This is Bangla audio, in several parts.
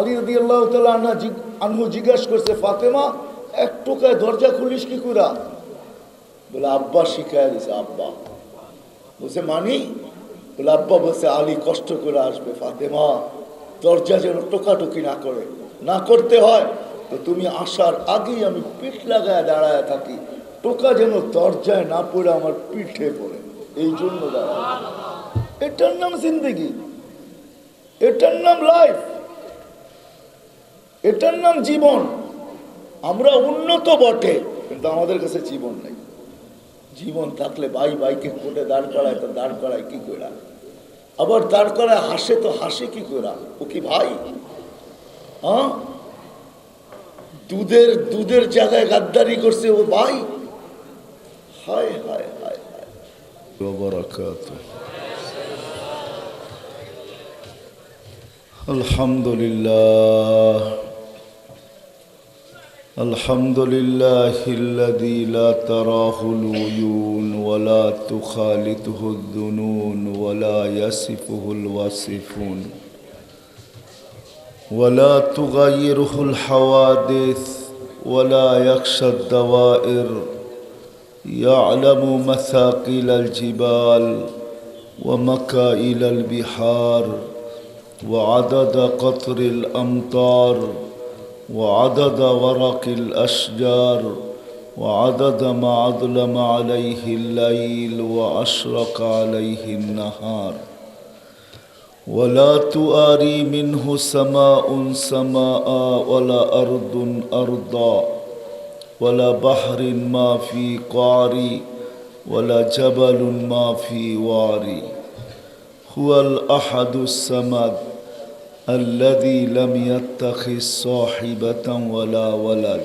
আলী রাদিয়াল্লাহু তাআলা আনহু জিজ্ঞাসা করছে, ফাতেমা এক টোকায় দরজা খুলিস কি কইরা? বলে আব্বা শিখায় দিছে। আব্বা বলছে মানি? বলে আব্বা বলছে আলী কষ্ট করে আসবে, ফাতেমা দরজা যেন টোকাটুকি না করে, না করতে হয় তো তুমি আসার আগেই আমি পিঠ লাগায় দাঁড়ায় থাকি, টোকা যেন দরজায় না পড়ে আমার পিঠে পড়ে, এই জন্য দাঁড়ায়। এটার নাম জিন্দেগি, এটার নাম লাইফ, এটার নাম জীবন। আমরা উন্নত বটে, কিন্তু আমাদের কাছে জীবন নেই। জীবন থাকলে ভাই ভাইকে কোর্টে দাঁড় করায়, তো দাঁড় করায় কি করে? আবার দাঁড় করায় হাসে, তো হাসে কি করে? ও কি ভাই? হ্যাঁ, দুধের জায়গায় গাদ্দারি করছে ও ভাই? হায় হায় হায় হায়। আলহামদুলিল্লাহ আলহামদুলিল্লাহিল্লাযী লা তারাহুল উয়ুন ওয়া লা তুখালিতুহুদ দুনুন ওয়া লা ইয়াসিফুহুল ওয়াসিফুন ওয়া লা তুগায়্যিরুহুল হাওয়াদিস ওয়া লা ইয়াখশাদ দাওয়াইর ইয়া'লামু মাসাকিলাল জিবাল ওয়া মাকাইলাল বিহার ওয়া আদাদা কতরিল আমতার وعدد ورق الأشجار وعدد ما أظلم عليه الليل وأشرق عليه النهار ولا تؤاري منه سماء سماء ولا أرض أرضا ولا بحر ما في قعري ولا جبل ما في واري هو الأحد الصمد الذي لم يتخذ صاحبة ولا ولد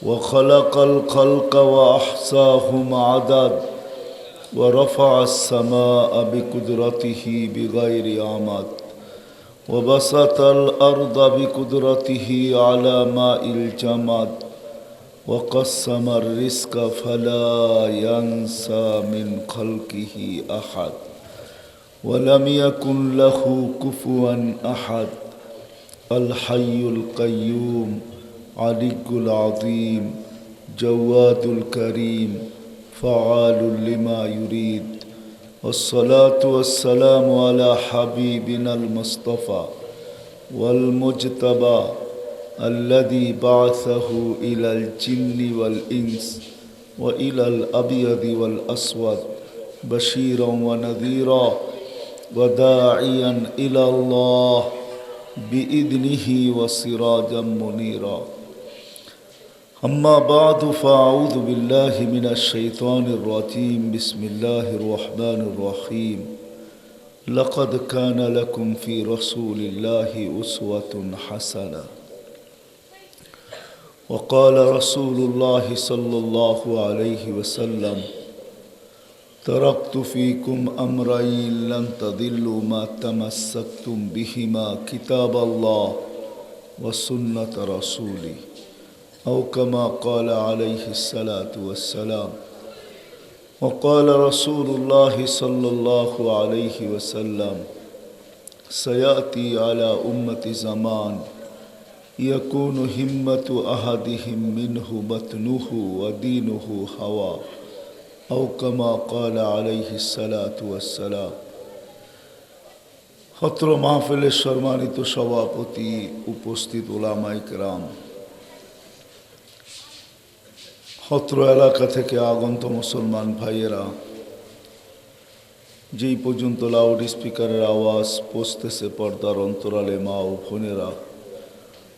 وخلق الخلق وأحصاهم عدد ورفع السماء بقدرته بغير عمد وبسط الأرض بقدرته على ماء الجمد وقسم الرزق فلا ينسى من خلقه أحد ولم يكن له كفوا أحد الحي القيوم علي العظيم جواد الكريم فعال لما يريد والصلاة والسلام على حبيبنا المصطفى والمجتبى الذي بعثه إلى الجن والإنس وإلى الأبيض والأسود بشيرا ونذيرا وداعيا إلى الله بإذنه وسراجا منيرا أما بعد فأعوذ بالله من الشيطان الرجيم بسم الله الرحمن الرحيم لقد كان لكم في رسول الله أسوة حسنة وقال رسول الله صلى الله عليه وسلم تركت فيكم أمرين لن تضلوا ما تمسكتم بهما كتاب الله وسنة رسولي أو كما قال عليه الصلاة والسلام وقال رسول الله صلى الله عليه وسلم سيأتي على أمة زمان يكون همة أحدهم منه بطنه ودينه هوى أو كما قال عليه الصلاة والسلام হত্র মাহফিলের সম্মানিত সভাপতি, উপস্থিত উলামায়ে কেরাম, হত্র এলাকা থেকে আগন্ত মুসলমান ভাইয়েরা, যেই পর্যন্ত লাউড স্পিকারের আওয়াজ পৌঁছতেছে পর্দার অন্তরালে মা ও বোনেরা,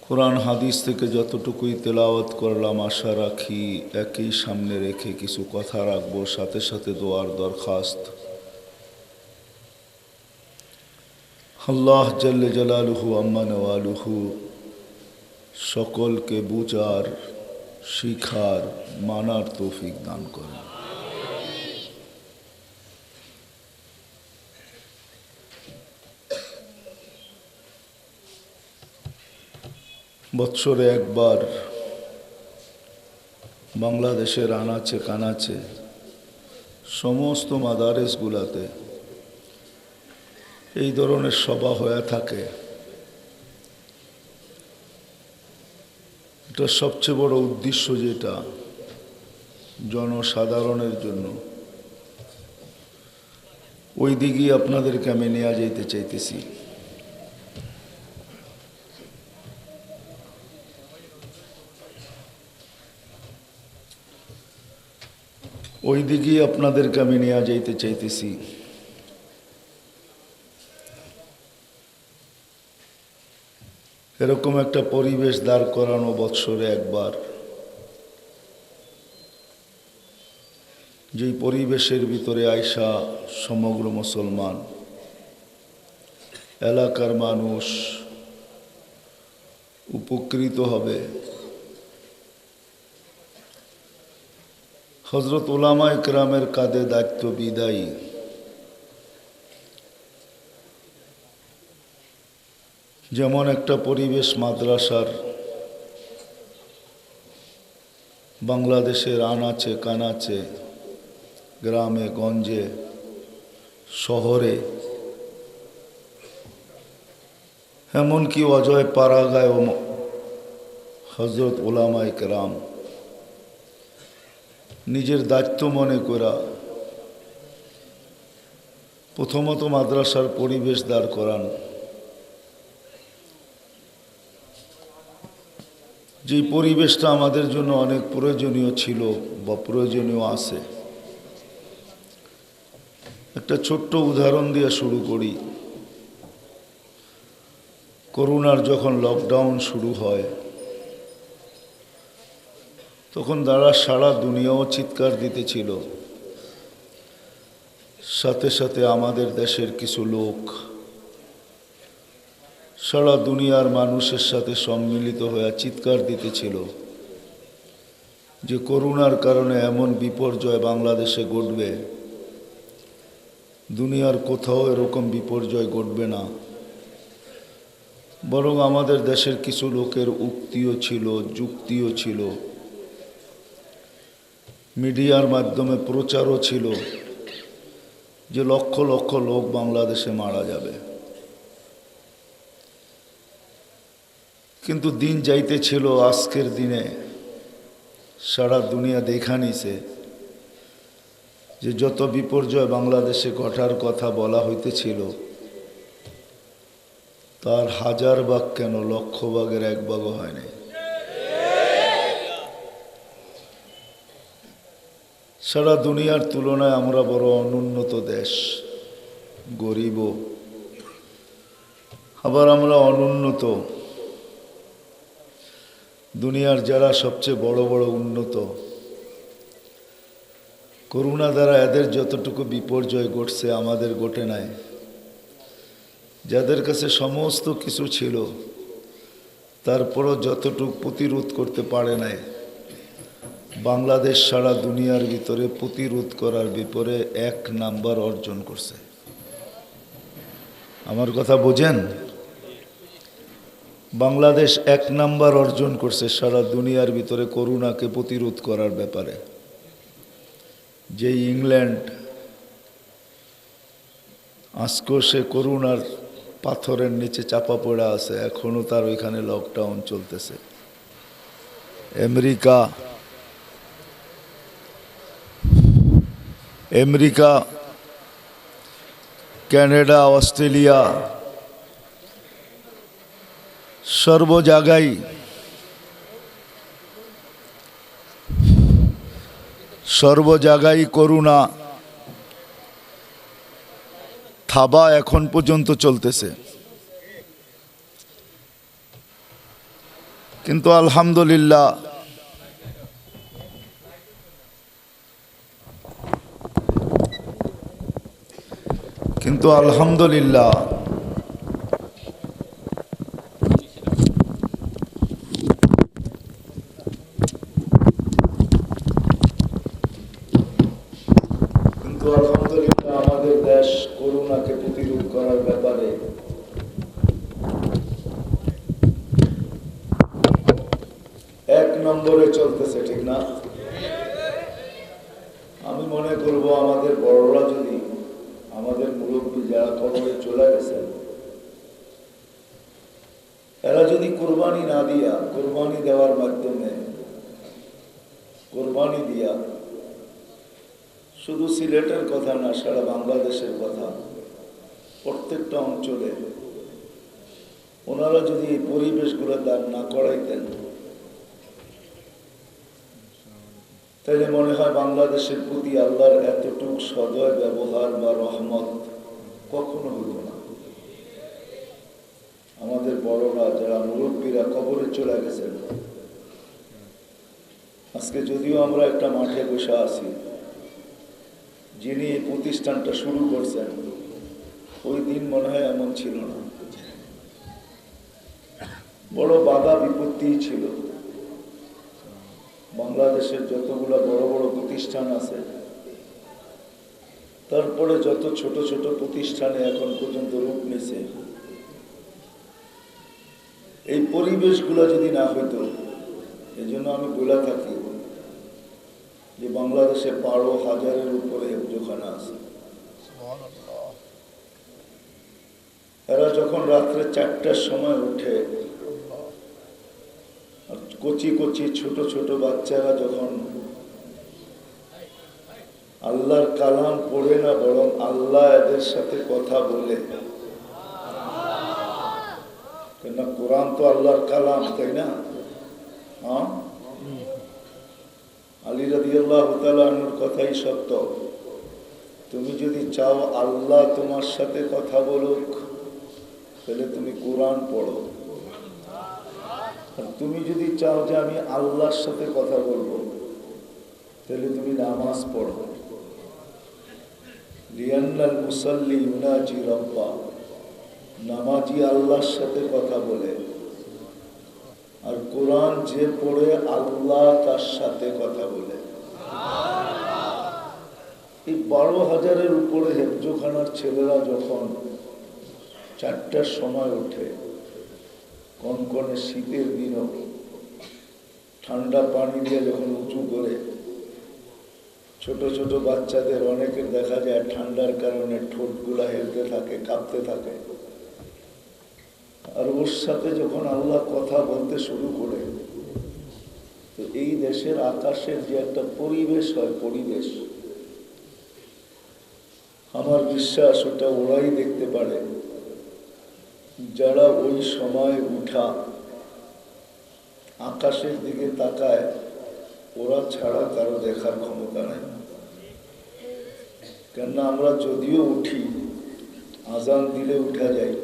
কোরআন হাদিস থেকে যতটুকুই তেলাওয়াত করলাম আশা রাখি একই সামনে রেখে কিছু কথা রাখবো, সাথে সাথে দোয়ার দরখাস্ত। আল্লাহ জাল্লে জালালুহু আম্মা নওয়ালুহু সকলকে বুঝার, শিখার, মানার তৌফিক দান করেন। বৎসরে একবার বাংলাদেশের আনাচে কানাচে সমস্ত মাদারেসগুলাতে এই ধরনের সভা হয়ে থাকে। এটা সবচেয়ে বড় উদ্দেশ্য, যেটা জনসাধারণের জন্য, ওই দিকেই আপনাদেরকে আমি নিয়ে যেতে চাইতেছি। ওই দিকেই আপনাদেরকে আমি নিয়ে যাইতে চাইতেছি। এরকম একটা পরিবেশ দাঁড় করানো বৎসরে একবার, যেই পরিবেশের ভিতরে আয়সা সমগ্র মুসলমান এলাকার মানুষ উপকৃত হবে। হযরত উলামা ইকরামের কাঁধে দায়িত্ব বিদায়ী। যেমন একটা পরিবেশ মাদ্রাসার বাংলাদেশের আনাচে কানাচে, গ্রামে গঞ্জে, শহরে, এমনকি অজয় পাড়াগায় হযরত উলামা ইকরাম নিজের দায়িত্ব মনে করা প্রথমত মাদ্রাসার পরিবেশ দাঁড় করান। যে পরিবেশটা আমাদের জন্য অনেক প্রয়োজনীয় ছিল বা প্রয়োজনীয় আছে। একটা ছোট্ট উদাহরণ দিয়ে শুরু করি। করোনার যখন লকডাউন শুরু হয়, তখন তারা সারা দুনিয়াও চিৎকার দিতেছিল। সাথে সাথে আমাদের দেশের কিছু লোক সারা দুনিয়ার মানুষের সাথে সম্মিলিত হয়ে চিৎকার দিতেছিল যে করোনার কারণে এমন বিপর্যয় বাংলাদেশে ঘটবে, দুনিয়ার কোথাও এরকম বিপর্যয় ঘটবে না। বরং আমাদের দেশের কিছু লোকের উক্তিও ছিল, যুক্তিও ছিল, মিডিয়ার মাধ্যমে প্রচারও ছিল যে লক্ষ লক্ষ লোক বাংলাদেশে মারা যাবে। কিন্তু দিন যাইতেছিল, আজকের দিনে সারা দুনিয়া দেখা নিছে যে যত বিপর্যয় বাংলাদেশে ঘটার কথা বলা হইতেছিল, তার 1000 ভাগ কেন 1,00,000 ভাগের 1 ভাগও হয়নি। সারা দুনিয়ার তুলনায় আমরা বড় অনুন্নত দেশ, গরিব, আবার আমরা অনুন্নত। দুনিয়ার যারা সবচেয়ে বড় বড় উন্নত, করোনা দ্বারা এদের যতটুকু বিপর্যয় ঘটছে আমাদের ঘটে নাই। যাদের কাছে সমস্ত কিছু ছিল, তারপরও যতটুকু প্রতিরোধ করতে পারে নাই, বাংলাদেশ সারা দুনিয়ার ভিতরে প্রতিরোধ করার বিপরে 1 নাম্বার অর্জন করছে। আমার কথা বোঝেন? বাংলাদেশ 1 নাম্বার অর্জন করছে সারা দুনিয়ার ভিতরে করোনাকে প্রতিরোধ করার ব্যাপারে। যে ইংল্যান্ড আজকেও সে করোনার পাথরের নিচে চাপা পড়ে আছে, এখনো তার ওইখানে লকডাউন চলতেছে। আমেরিকা, কানাডা, অস্ট্রেলিয়া, সর্ব জায়গায় করোনা থাবা এখন পর্যন্ত চলতেছে। কিন্তু আলহামদুলিল্লাহ আমাদের দেশ করোনাকে প্রতিরোধ করার ব্যাপারে 1 নম্বরে চলতেছে, ঠিক না? আমি মনে করব আমাদের বড়রা যদি, আমাদের মুরব্বী যারা কবরে চলে গেছেন, এরা যদি কোরবানি না দিয়া, কোরবানি দেওয়ার মাধ্যমে, কোরবানি দিয়া শুধু সিলেটের কথা না, সারা বাংলাদেশের কথা, প্রত্যেকটা অঞ্চলে ওনারা যদি এই পরিবেশগুলো দান না করাইতেন, তাহলে মনে হয় বাংলাদেশের প্রতি আল্লাহর এতটুক সদয় ব্যবহার বা রহমত কখনো হইত না। আমাদের বড়রা যারা মুরব্বীরা কবরে চলে গেছেন, আজকে যদিও আমরা একটা মাঠে বসে আছি, যিনি এই প্রতিষ্ঠানটা শুরু করছেন ওই দিন মনে হয় এমন ছিল না, বড় বাধা বিপত্তি ছিল। বাংলাদেশের যতগুলো বড় বড় প্রতিষ্ঠান আছে, তারপরে যত ছোট ছোট প্রতিষ্ঠানে এখন পর্যন্ত রূপ নিছে, এই পরিবেশগুলো যদি না হইতো, এই জন্য আমি বলে থাকি যে বাংলাদেশে 12,000-এর উপরে হেফজোখানা আছে। এরা যখন রাত্রে 4টার সময় উঠে, কচি কচি ছোট ছোট বাচ্চারা যখন আল্লাহর কালাম পড়ে না, বরং আল্লাহ এদের সাথে কথা বলে, কেননা কোরআন তো আল্লাহর কালাম, তাই না? হ্যাঁ, আলী রাদিয়াল্লাহু তাআলা আনহুর কথাই সত্য। তুমি যদি চাও আল্লাহ তোমার সাথে কথা বলুক, তাহলে তুমি কোরআন পড়ো। আর তুমি যদি চাও যে আমি আল্লাহর সাথে কথা বলবো, তাহলে তুমি নামাজ পড়ো। লিয়ান্নাল মুসাল্লি ইউনাজি রাব্বা, নামাজি আল্লাহর সাথে কথা বলে, আর কোরআন যে পড়ে আল্লাহ তার সাথে কথা বলে। এই 12,000-এর উপরে হেফজোখানার ছেলেরা যখন 4টার সময় ওঠে, কনকনে শীতের দিনও ঠান্ডা পানি দিয়ে যখন উঁচু করে, ছোট ছোট বাচ্চাদের অনেকের দেখা যায় ঠান্ডার কারণে ঠোঁটগুলা হেলতে থাকে, কাঁপতে থাকে, আর ওর সাথে যখন আল্লাহ কথা বলতে শুরু করে, তো এই দেশের আকাশের যে একটা পরিবেশ হয়, পরিবেশ, আমার বিশ্বাস ওটা ওরাই দেখতে পারে যারা ওই সময় উঠা আকাশের দিকে তাকায়। ওরা ছাড়া কারো দেখার ক্ষমতা নাই। কেননা আমরা যদিও উঠি, আজান দিলে উঠা যাই,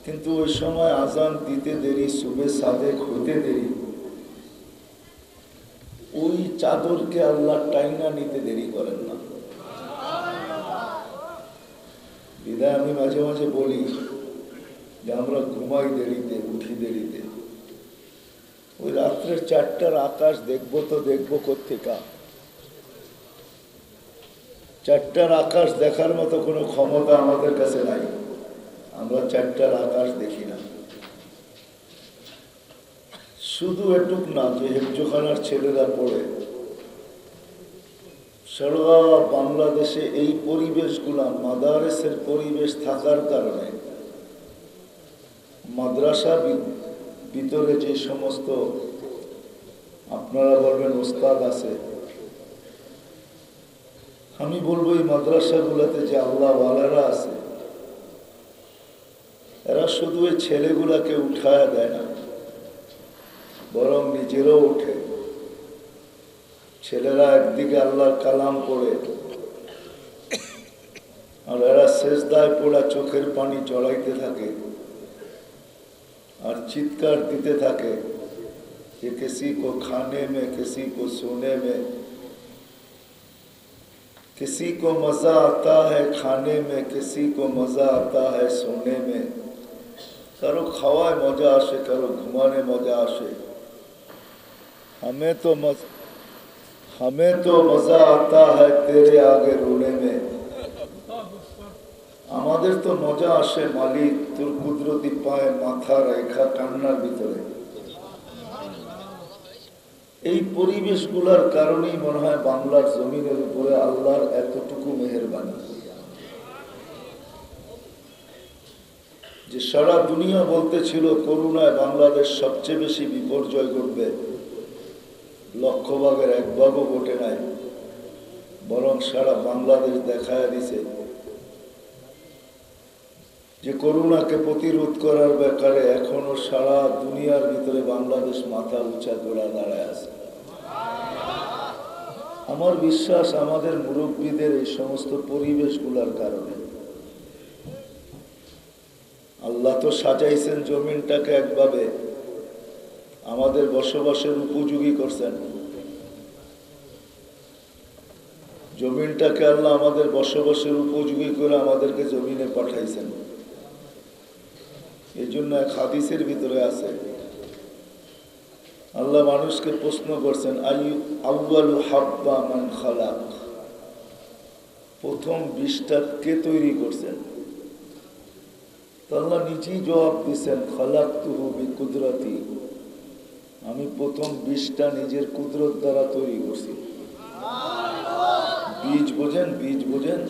কিন্তু ওই সময় আজান দিতে দেরি, সুবে সাদেক হইতে দেরি, ওই চাদরকে আল্লাহ টাইনা নিতে দেরি করেন না। বিদায় আমি মাঝে মাঝে বলি যে আমরা ঘুমাই দেরিতে, উঠি দেরিতে, ওই রাত্রের 4টার আকাশ দেখবো তো দেখবো কোত্থেকা? 4টার আকাশ দেখার মতো কোনো ক্ষমতা আমাদের কাছে নাই। আমরা 4টার আকাশ দেখি না। শুধু এটুক না যে হেফজোখানার ছেলেরা পড়ে, সারা বাংলাদেশে এই পরিবেশগুলা, মাদারেসের পরিবেশ থাকার কারণে মাদ্রাসা ভিতরে যে সমস্ত আপনারা বলবেন ওস্তাদ আছে, আমি বলবো এই মাদ্রাসাগুলোতে যে আল্লাহওয়ালারা আছে, এরা শুধু এই ছেলেগুলাকে উঠায়া দেয় না, বরং নিজেরও উঠে। ছেলেরা একদিকে আল্লাহর কালাম পড়ে, আর এরা সেজদায় পড়া চোখের পানি জড়াইতে থাকে আর চিৎকার দিতে থাকে যে किसी को खाने में, किसी को सोने में, किसी को मजा आता है खाने में, किसी को मजा आता है सोने में। কারো খাওয়ায় মজা আসে, কারো ঘুমানে মজা আসে। हमें तो मजा आता है तेरे आगे रोने में। আমাদের তো মজা আসে মালিক তোর কুদরতি পায়ে মাথা রেখা কান্নার ভিতরে। এই পরিবেশগুলোর কারণেই মনে হয় বাংলার জমিনের উপরে আল্লাহর এতটুকু মেহেরবানি, যে সারা দুনিয়া বলতেছিল করোনায় বাংলাদেশ সবচেয়ে বেশি বিপর্যয় ঘটবে, লক্ষ ভাগের এক ভাগও ঘটে নাই, বরং সারা বাংলাদেশ দেখায় দিছে যে করোনাকে প্রতিরোধ করার ব্যাপারে এখনো সারা দুনিয়ার ভিতরে বাংলাদেশ মাথা উঁচা করে দাঁড়ায় আছে। আমার বিশ্বাস আমাদের মুরব্বীদের এই সমস্ত পরিবেশগুলোর কারণে। আল্লাহ তো সাজাইছেন জমিনটাকে একভাবে আমাদের বসবাসের উপযোগী করছেন। জমিনটাকে আল্লাহ আমাদের বসবাসের উপযোগী করে আমাদেরকে জমিনে পাঠাইছেন। এই জন্য এক হাদিসের ভিতরে আছে, আল্লাহ মানুষকে প্রশ্ন করছেন, আউয়ালু হাব্বা মান খালাক, প্রথম বীজটা কে তৈরি করছেন? আল্লাহ নিজেই জবাব দিচ্ছেন, খালাকতুহু বিকুদরতি, আমি প্রথম বীজটা নিজের কুদরত দ্বারা তৈরি করছি। বীজ বোঝেন? বীজ বোঝেন?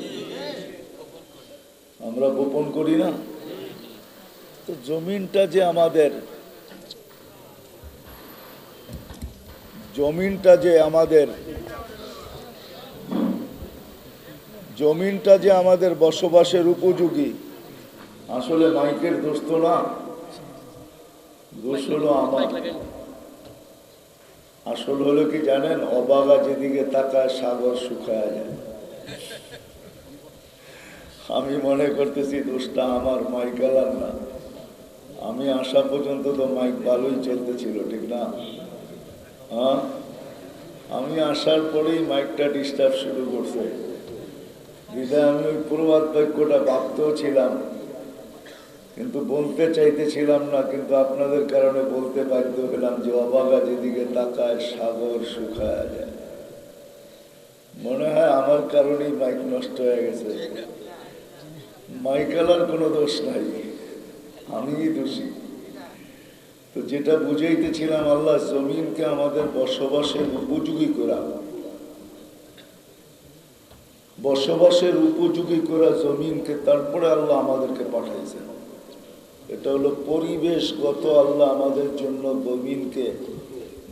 আমরা বপন করি না তো? জমিনটা যে আমাদের বসবাসের উপযোগী, আসলে মাইকের দোষ তো না, দোষ হলো আমার। আসল হলো কি জানেন, অবাগা যেদিকে তাকায় সাগর শুকায় যায়। আমি মনে করতেছি দোষটা আমার, মাইক আলার না। আমি আসা পর্যন্ত তো মাইক ভালোই চলতেছিল, ঠিক না? হ্যাঁ, আমি আসার পরেই মাইকটা ডিস্টার্ব শুরু করছে। বিদায় আমি ওই প্রবাদ বাক্যটা ভাবতেও ছিলাম, কিন্তু বলতে চাইতেছিলাম না, কিন্তু আপনাদের কারণে বলতে বাধ্য হলাম যে অবাগা যেদিকে তাকায় সাগর শুকায় যায়। মনে হয় আমার কারণেই মাইক নষ্ট হয়ে গেছে। মাইকালার কোনো দোষ নাই, আমিই দোষী। তো যেটা বুঝাইতেছিলাম, আল্লাহ জমিনকে আমাদের বসবাসের উপযোগী করা, জমিনকে তারপরে আল্লাহ আমাদেরকে পাঠাইছেন। এটা হলো পরিবেশগত, আল্লাহ আমাদের জন্য জমিনকে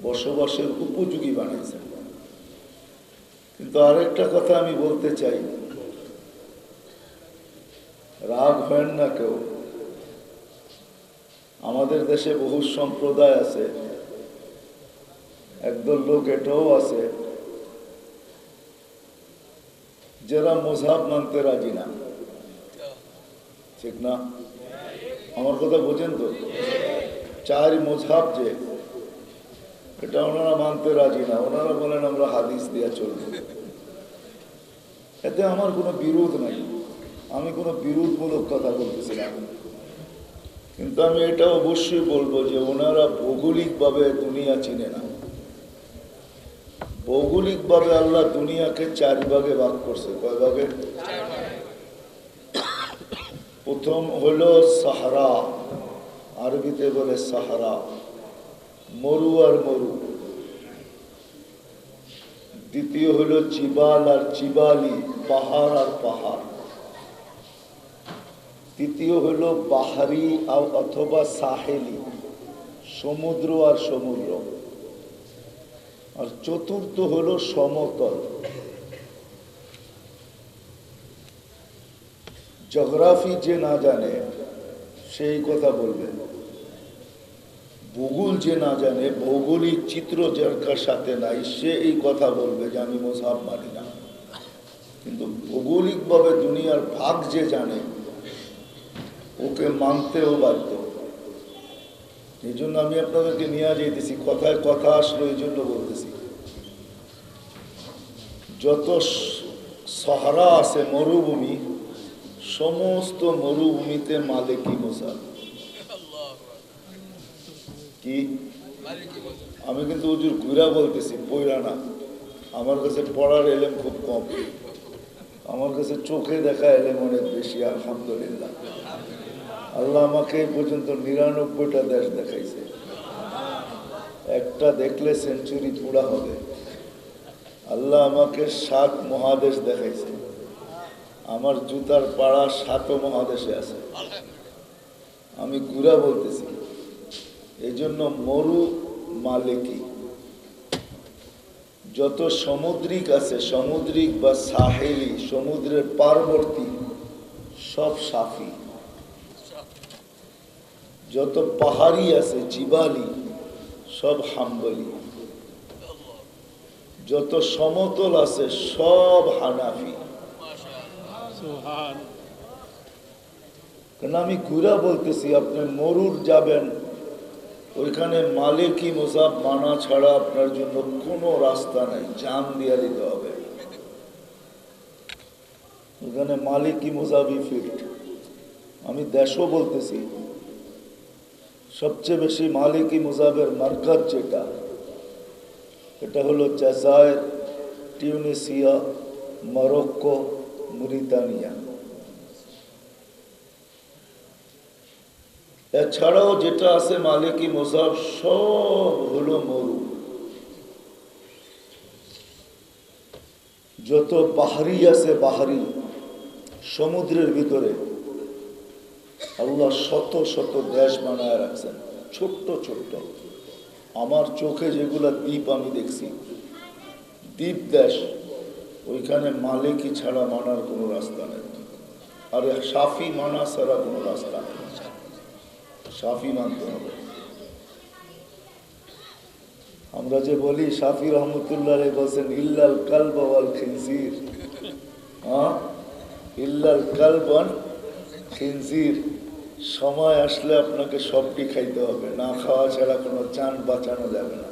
বসবাসের উপযোগী বানিয়েছেন। কিন্তু আরেকটা কথা আমি বলতে চাই, রাগ হয় না কেউ। আমাদের দেশে বহু সম্প্রদায় আছে, একদল লোক এটাও আছে যারা মযহাব মানতে রাজি না, ঠিক না? আমার কথা বোঝেন তো? চার মযহাব যে, এটা ওনারা মানতে রাজি না। ওনারা বলেন আমরা হাদিস দিয়া চলব। এতে আমার কোনো বিরোধ নাই, আমি কোনো বিরোধমূলক কথা বলতেছিলাম। কিন্তু আমি এটা অবশ্যই বলবো যে ওনারা ভৌগোলিকভাবে দুনিয়া চিনে না। ভৌগোলিকভাবে আল্লাহ দুনিয়াকে 4 ভাগে ভাগ করছে। কয় ভাগে? প্রথম হলো সাহারা, আরবিতে বলে সাহারা, মরু আর মরু। দ্বিতীয় হলো জিবাল আর জিবালি, পাহাড় আর পাহাড়। তৃতীয় হলো বাহারি অথবা সাহেলি, সমুদ্র আর সমুদ্র। আর চতুর্থ হলো সমতল। জিওগ্রাফি যে না জানে সেই কথা বলবে, ভূগোল যে না জানে, ভৌগোলিক চিত্র যার সাথে নাই, সে এই কথা বলবে যে আমি মযহাব মানি না। কিন্তু ভৌগোলিকভাবে দুনিয়ার ভাগ যে জানে, ওকে মানতেও বাধ্য। এই জন্য আমি আপনাদেরকে নিয়ে যেতেছি, কথায় কথা আসলো এই জন্য বলতেছি। যত সাহারা আছে, মরুভূমি, সমস্ত মরুভূমিতে মালিকি মযহাব। কি? আমি কিন্তু হুজুর ঘুরা বলতেছি, পড়া না। আমার কাছে পড়ার এলেম খুব কম, আমার কাছে চোখে দেখা এলেম অনেক বেশি। আলহামদুলিল্লাহ, আল্লাহ আমাকে এই পর্যন্ত 99টা দেশ দেখাইছে। একটা দেখলে সেঞ্চুরি পুরা হবে। আল্লাহ আমাকে 7 মহাদেশ দেখাইছে। আমার জুতার পাড়া 7 মহাদেশে আছে। আমি গুড়া বলতেছি, এই জন্য মরু মালিকি। যত সামুদ্রিক আছে, সামুদ্রিক বা সাহেলি, সমুদ্রের পার্বতী, সব সাফি। যত পাহাড়ি আছে, জিবালি, সব হাম্বলি। যত সমতল আছে, সব হানাফি। কেন আমি ঘুরা বলতেছি, আপনি মরুর যাবেন, ওইখানে মালিকি মুসাব মানা ছাড়া আপনার জন্য কোনো রাস্তা নাই, জান দিয়া দিতে হবে। ওইখানে মালিকি মুসাবই ফিট। আমি দেশও বলতেছি, সবচেয়ে বেশি মালিকি মুসাবের মার্কাজ যেটা, এটা হলো জাজায়ের, টিউনিসিয়া, মরক্কো, মরিতানিয়া। এছাড়াও যেটা আছে মালিকি মুসাব, সব হলো মরু। যত বাহারি আছে, বাহারি সমুদ্রের ভিতরে আল্লাহ শত শত দেশ বানায় রাখছেন, ছোট্ট ছোট্ট। আমার চোখে যেগুলা দ্বীপ আমি দেখছি, দ্বীপ দেশ, ওইখানে মালিকি ছাড়া মানার কোনো রাস্তা নেই। আর সাফি মানা ছাড়া কোনো রাস্তা নেই, সাফি মানতে হবে। আমরা যে বলি, শাফি রহমতুল্লাহ বলছেন ইল্লাল কালব ওয়াল খিনজির, ইল্লাল কালব ওয়াল খিনজির। সময় আসলে আপনাকে সবটি খাইতে হবে, না খাওয়া ছাড়া কোনো জান বাঁচানো যাবে না।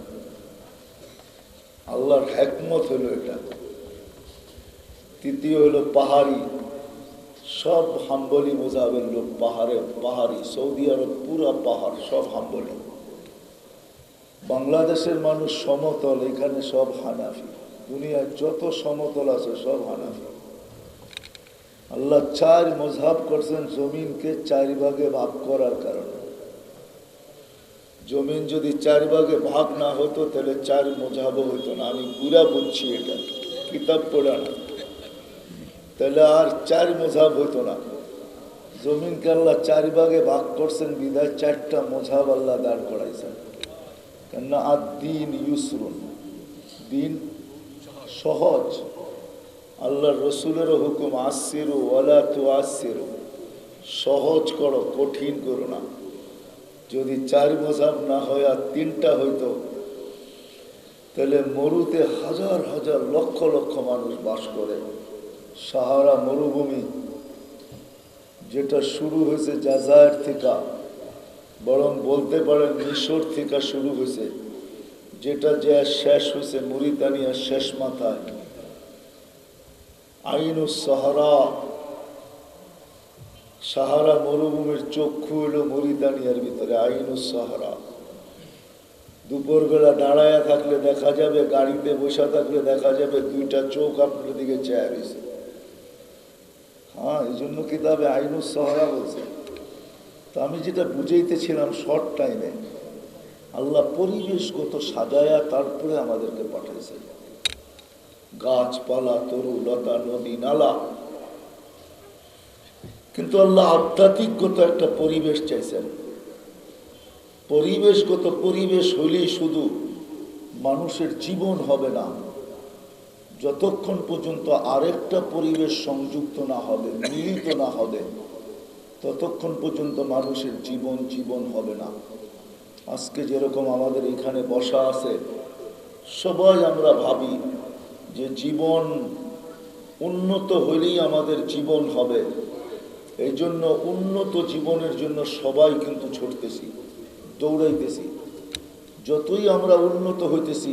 আল্লাহর হিকমত হলো এটা। তৃতীয় হলো পাহাড়ি, সব হাম্বলি মুজাবের লোক, পাহাড়ি। সৌদি আরব পুরা পাহাড়, সব হাম্বলি। বাংলাদেশের মানুষ সমতল, এখানে সব হানাফি। দুনিয়ায় যত সমতল আছে সব হানাফি। আল্লাহ 4 মজহাব করছেন জমিনকে 4 ভাগে ভাগ করার কারণে। জমিন যদি 4 ভাগে ভাগ না হতো তাহলে 4 মজহাবও হইতো না। আমি পুরা বুঝছি, এটা কিতাব পড়া না, তাহলে আর 4 মজহাব হইতো না। জমিনকে আল্লাহ 4 ভাগে ভাগ করছেন বিধায় 4টা মজহাব আল্লাহ দাঁড় করাইছেন। কেননা আদ-দীন ইউসরুন, দিন সহজ। আল্লাহর রসুলেরও হুকুম আসিরু ওয়ালা তুআসিরু, সহজ করো, কঠিন করো না। যদি 4 মজহাব না হয় আর 3টা হইতো, তাহলে মরুতে হাজার হাজার লক্ষ লক্ষ মানুষ বাস করে। সাহারা মরুভূমি, যেটা শুরু হয়েছে জাজায়ের থেকে, বরং বলতে পারেন মিশর থেকে শুরু হয়েছে, যেটা যে শেষ হয়েছে মরিতানিয়ার শেষ মাথায়। আইনুস সাহারা, সাহারা মরুভূমির চক্ষু হলো মরিতানিয়ার ভিতরে, আইনুস সাহারা। দুপুরবেলা দাঁড়ায়া থাকলে দেখা যাবে, গাড়িতে বসে থাকলে দেখা যাবে 2টা চোখ আপনার দিকে চেয়ে রয়েছে। হ্যাঁ, এই জন্য কিতাবে আইনুস সাহারা বলছে। তো আমি যেটা বুঝাইতেছিলাম, শর্ট টাইমে আল্লাহ পরিবেশগত সাজায়া তারপরে আমাদেরকে পাঠাইছে। গাছপালা, তরু লতা, নদী নালা, কিন্তু আল্লাহ আধ্যাত্মিকগত একটা পরিবেশ চাইছেন। পরিবেশগত পরিবেশ হইলেই শুধু মানুষের জীবন হবে না, যতক্ষণ পর্যন্ত আরেকটা পরিবেশ সংযুক্ত না হবে, মিলিত না হবে, ততক্ষণ পর্যন্ত মানুষের জীবন হবে না। আজকে যেরকম আমাদের এখানে বসা আছে, সবাই আমরা ভাবি যে জীবন উন্নত হইলেই আমাদের জীবন হবে। এই জন্য উন্নত জীবনের জন্য সবাই কিন্তু ছুটতেছি, দৌড়াইতেছি। যতই আমরা উন্নত হইতেছি,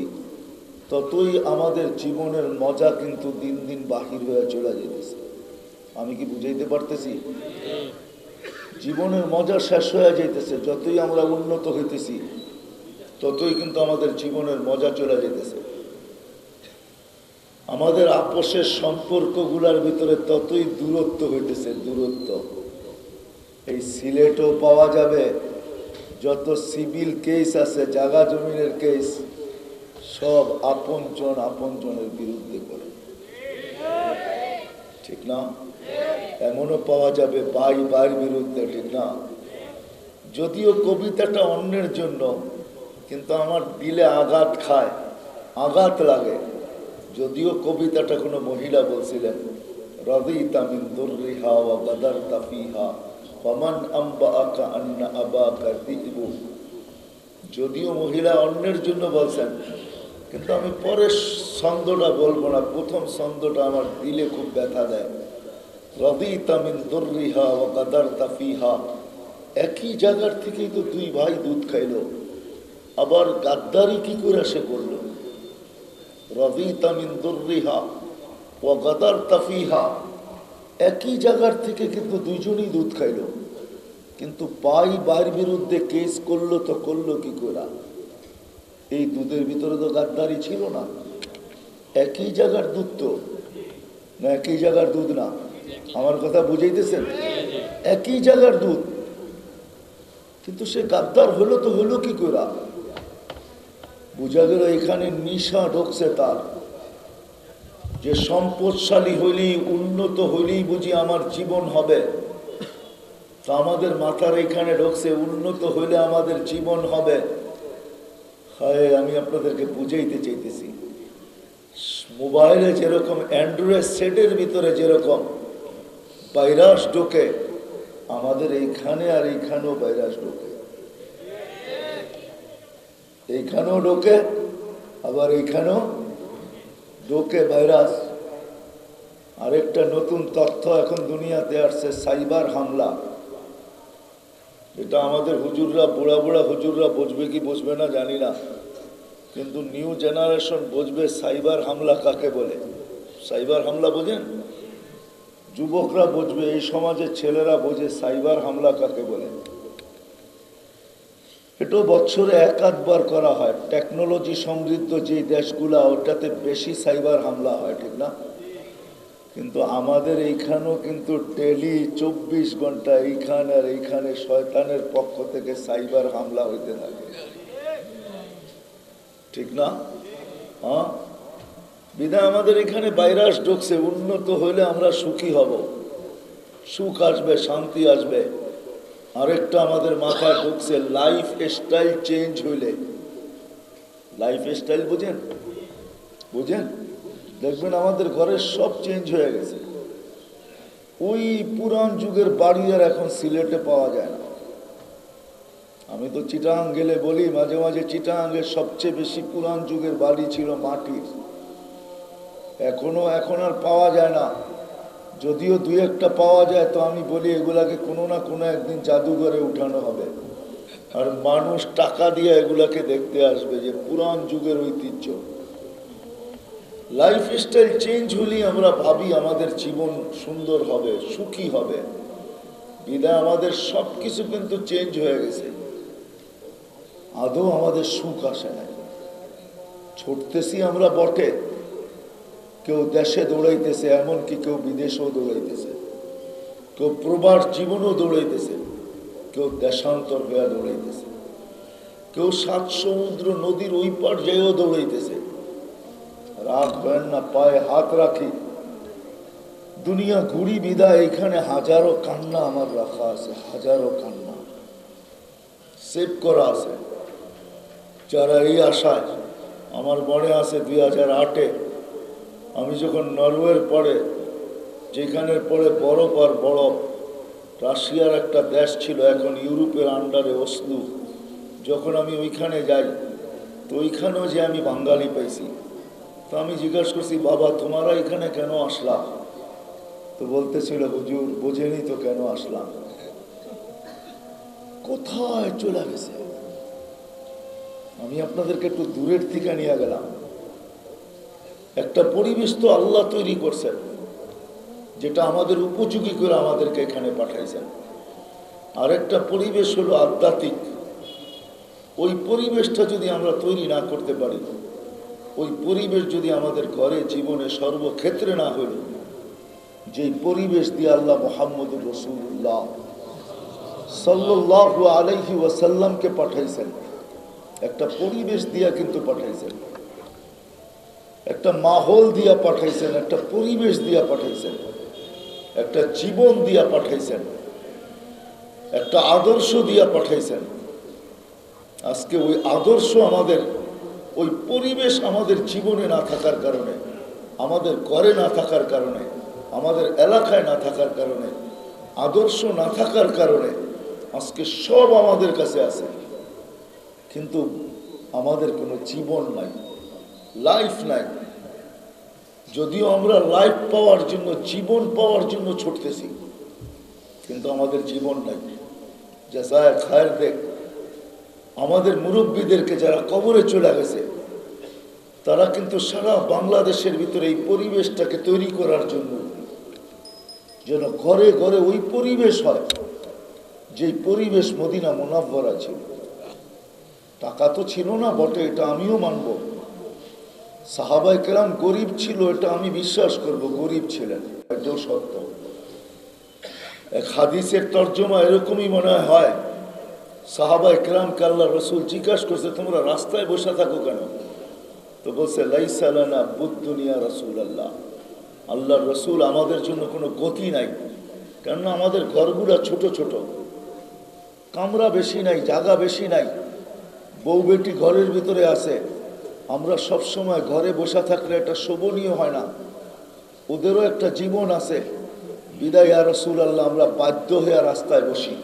ততই আমাদের জীবনের মজা কিন্তু দিন দিন বাহির হয়ে চলে যেতেছে। আমি কি বুঝাইতে পারতেছি? জীবনের মজা শেষ হয়ে যাইতেছে। যতই আমরা উন্নত হইতেছি, ততই কিন্তু আমাদের জীবনের মজা চলে যেতেছে। আমাদের আপোষের সম্পর্কগুলোর ভিতরে ততই দূরত্ব হইতেছে, দূরত্ব। এই সিলেটও পাওয়া যাবে, যত সিভিল কেস আছে, জায়গা জমিনের কেস, সব আপনজনের বিরুদ্ধে করে, ঠিক না? এমনও পাওয়া যাবে ভাইয়ের বিরুদ্ধে, ঠিক না? যদিও কবিতাটা অন্যের জন্য, কিন্তু আমার দিলে আঘাত খায়, আঘাত লাগে। যদিও কবিতাটা কোনো মহিলা বলছিলেন, রাদিতা মিন দুররিহা ওয়া গাদারতা ফিহা ফামান আম্বাআকা আন্না আবাকা যিবু। যদিও মহিলা অন্যের জন্য বলছেন, কিন্তু আমি পরের ছন্দটা বলবো না, প্রথম ছন্দটা আমার দিলে খুব ব্যথা দেয়। রাদিতা মিন দুররিহা ওয়া গাদারতা ফিহা, একই জায়গার থেকেই তো দুই ভাই দুধ খাইলো, আবার গাদ্দারি কি করে সে করলো? রাদিতা মিন দুররিহা ওয়া গাদারতা ফিহা, একই জায়গার থেকে কিন্তু দুইজনই দুধ খাইলো, কিন্তু ভাইয়ের বিরুদ্ধে কেস করলো তো করলো কি করে? এই দুধের ভিতরে তো গাদ্দারি ছিল না। একই জায়গার দুধ তো, না একই জায়গার দুধ না? আমার কথা বুঝাইতেছেন? একই জায়গার দুধ, কিন্তু সে গাদ্দার হলো তো হলো কি করে? বোঝা গেল এখানে নিশা ঢুকছে তার, যে সম্পদশালী হইলেই, উন্নত হইলেই বুঝি আমার জীবন হবে। তা আমাদের মাথার এখানে ঢুকছে উন্নত হইলে আমাদের জীবন হবে। হায়, আমি আপনাদেরকে বুঝাইতে চাইতেছি, মোবাইলে যেরকম অ্যান্ড্রয়েড সেটের ভিতরে যেরকম ভাইরাস ঢোকে, আমাদের এইখানে আর এইখানেও ভাইরাস ঢোকে, এইখানেও ঢোকে আবার এইখানেও ঢোকে ভাইরাস। আরেকটা নতুন তথ্য এখন দুনিয়াতে আসছে, সাইবার হামলা। এটা আমাদের হুজুররা, বুড়া বুড়া হুজুররা বুঝবে কি বুঝবে না জানি না, কিন্তু নিউ জেনারেশন বুঝবে সাইবার হামলা কাকে বলে। সাইবার হামলা বোঝেন? যুবকরা বুঝবে, এই সমাজের ছেলেরা বোঝে সাইবার হামলা কাকে বলে। এটাও বছরে এক আধবার করা হয়। টেকনোলজি সমৃদ্ধ যে দেশগুলা, ওটাতে বেশি সাইবার হামলা হয়, ঠিক না? কিন্তু আমাদের এইখানেও কিন্তু ডেলি 24 ঘন্টা এইখানে আর এইখানে শয়তানের পক্ষ থেকে সাইবার হামলা হইতে থাকে, ঠিক না? হ্যাঁ, বিধায় আমাদের এখানে ভাইরাস ঢুকছে। উন্নত হইলে আমরা সুখী হব, সুখ আসবে, শান্তি আসবে। আরেকটা আমাদের মাথায় ঢুকছে, লাইফ স্টাইল চেঞ্জ হইলে। লাইফ স্টাইল বুঝেন? বুঝেন? দেখবেন আমাদের ঘরের সব চেঞ্জ হয়ে গেছে। ওই পুরান যুগের বাড়ি আর এখন সিলেটে পাওয়া যায় না। আমি তো চিটাং গেলে বলি মাঝে মাঝে, চিটাঙ্গের সবচেয়ে বেশি পুরান যুগের বাড়ি ছিল মাটির, এখন আর পাওয়া যায় না। যদিও দুই একটা পাওয়া যায়, তো আমি বলি এগুলাকে কোনো না কোনো একদিন জাদুঘরে উঠানো হবে, আর মানুষ টাকা দিয়ে এগুলাকে দেখতে আসবে, যে পুরান যুগের ঐতিহ্য। লাইফ স্টাইল চেঞ্জ হলেই আমরা ভাবি আমাদের জীবন সুন্দর হবে, সুখী হবে। বিধায় আমাদের সব কিছু কিন্তু চেঞ্জ হয়ে গেছে, আদৌ আমাদের সুখ আসে না। ছুটতেছি আমরা বটে, কেউ দেশে দৌড়াইতেছে, এমনকি কেউ বিদেশেও দৌড়াইতেছে, কেউ প্রবাস জীবনও দৌড়াইতেছে, কেউ দেশান্তর হয়ে দৌড়াইতেছে, কেউ 7 সমুদ্র নদীর ওই পার যেও দৌড়াইতেছে। রাগ হয় না, পায়ে হাত রাখি, দুনিয়া ঘুরি বিদায়। এখানে হাজারো কান্না আমার রাখা আছে, হাজারো কান্না সেভ করা আছে। যারা এই আশায়, আমার মনে আছে 2008-এ আমি যখন নরওয়ের পরে, যেখানের পরে বরফ আর বরফ, রাশিয়ার একটা দেশ ছিল, এখন ইউরোপের আন্ডারে ওসলু, যখন আমি ওইখানে যাই, তো ওইখানেও যে আমি বাঙালি পাইছি। তো আমি জিজ্ঞাসা করছি, বাবা তোমরা এখানে কেন আসলাম? তো বলতেছিল, হুজুর বোঝেনি তো কেন আসলাম। কোথায় চলে গেছে। আমি আপনাদেরকে একটু দূরের থেকে নিয়ে গেলাম। একটা পরিবেশ তো আল্লাহ তৈরি করছেন, যেটা আমাদের উপযোগী করে আমাদেরকে এখানে পাঠাইছেন। আরেকটা পরিবেশ হলো আধ্যাত্মিক। ওই পরিবেশটা যদি আমরা তৈরি না করতে পারি, ওই পরিবেশ যদি আমাদের ঘরে, জীবনে, সর্বক্ষেত্রে না হইল, যেই পরিবেশ দিয়ে আল্লাহ মুহাম্মদুর রাসূলুল্লাহ সাল্লাল্লাহু আলাইহি ওয়াসাল্লামকে পাঠাইছেন, একটা পরিবেশ দিয়া কিন্তু পাঠাইছেন, একটা মাহল দিয়া পাঠাইছেন, একটা পরিবেশ দিয়া পাঠাইছেন, একটা জীবন দিয়া পাঠাইছেন, একটা আদর্শ দিয়া পাঠাইছেন। আজকে ওই আদর্শ আমাদের, ওই পরিবেশ আমাদের জীবনে না থাকার কারণে, আমাদের ঘরে না থাকার কারণে, আমাদের এলাকায় না থাকার কারণে, আদর্শ না থাকার কারণে আজকে সব আমাদের কাছে আছে, কিন্তু আমাদের কোনো জীবন নাই, লাইফ নাই। যদিও আমরা লাইফ পাওয়ার জন্য, জীবন পাওয়ার জন্য ছুটতেছি, কিন্তু আমাদের জীবন নাই। জাযায়ে খায়ের দেখ, আমাদের মুরব্বীদেরকে যারা কবরে চলে গেছে, তারা কিন্তু সারা বাংলাদেশের ভিতরে এই পরিবেশটাকে তৈরি করার জন্য, যেন ঘরে ঘরে ওই পরিবেশ হয় যেই পরিবেশ মদিনা মুনাওয়ারা ছিল। টাকা তো ছিল না বটে, এটা আমিও মানব। সাহাবায়ে কেরাম গরিব ছিল, এটা আমি বিশ্বাস করব, গরিব ছিলেন, এটাও সত্য। এক হাদিসের তর্জমা এরকমই মনে হয়, সাহাবায়ে কেরামকে আল্লাহ রসুল জিজ্ঞাসা করছে, তোমরা রাস্তায় বসে থাকো কেন? তো বলছে, লাইসা লানা বুদ্দুনিয়া রাসূলুল্লাহ, আল্লাহর রসুল আমাদের জন্য কোনো গতি নাই, কেননা আমাদের ঘরগুলা ছোট ছোট, কামরা বেশি নাই, জায়গা বেশি নাই, বউ বেটি ঘরের ভিতরে আছে। আমরা সব সময় ঘরে বসে থাকলে এটা শোভনীয় হয় না, ওদেরও একটা জীবন আছে। বিদায় ইয়া রাসূলুল্লাহ, আমরা বাধ্য হয়ে রাস্তায় বসি।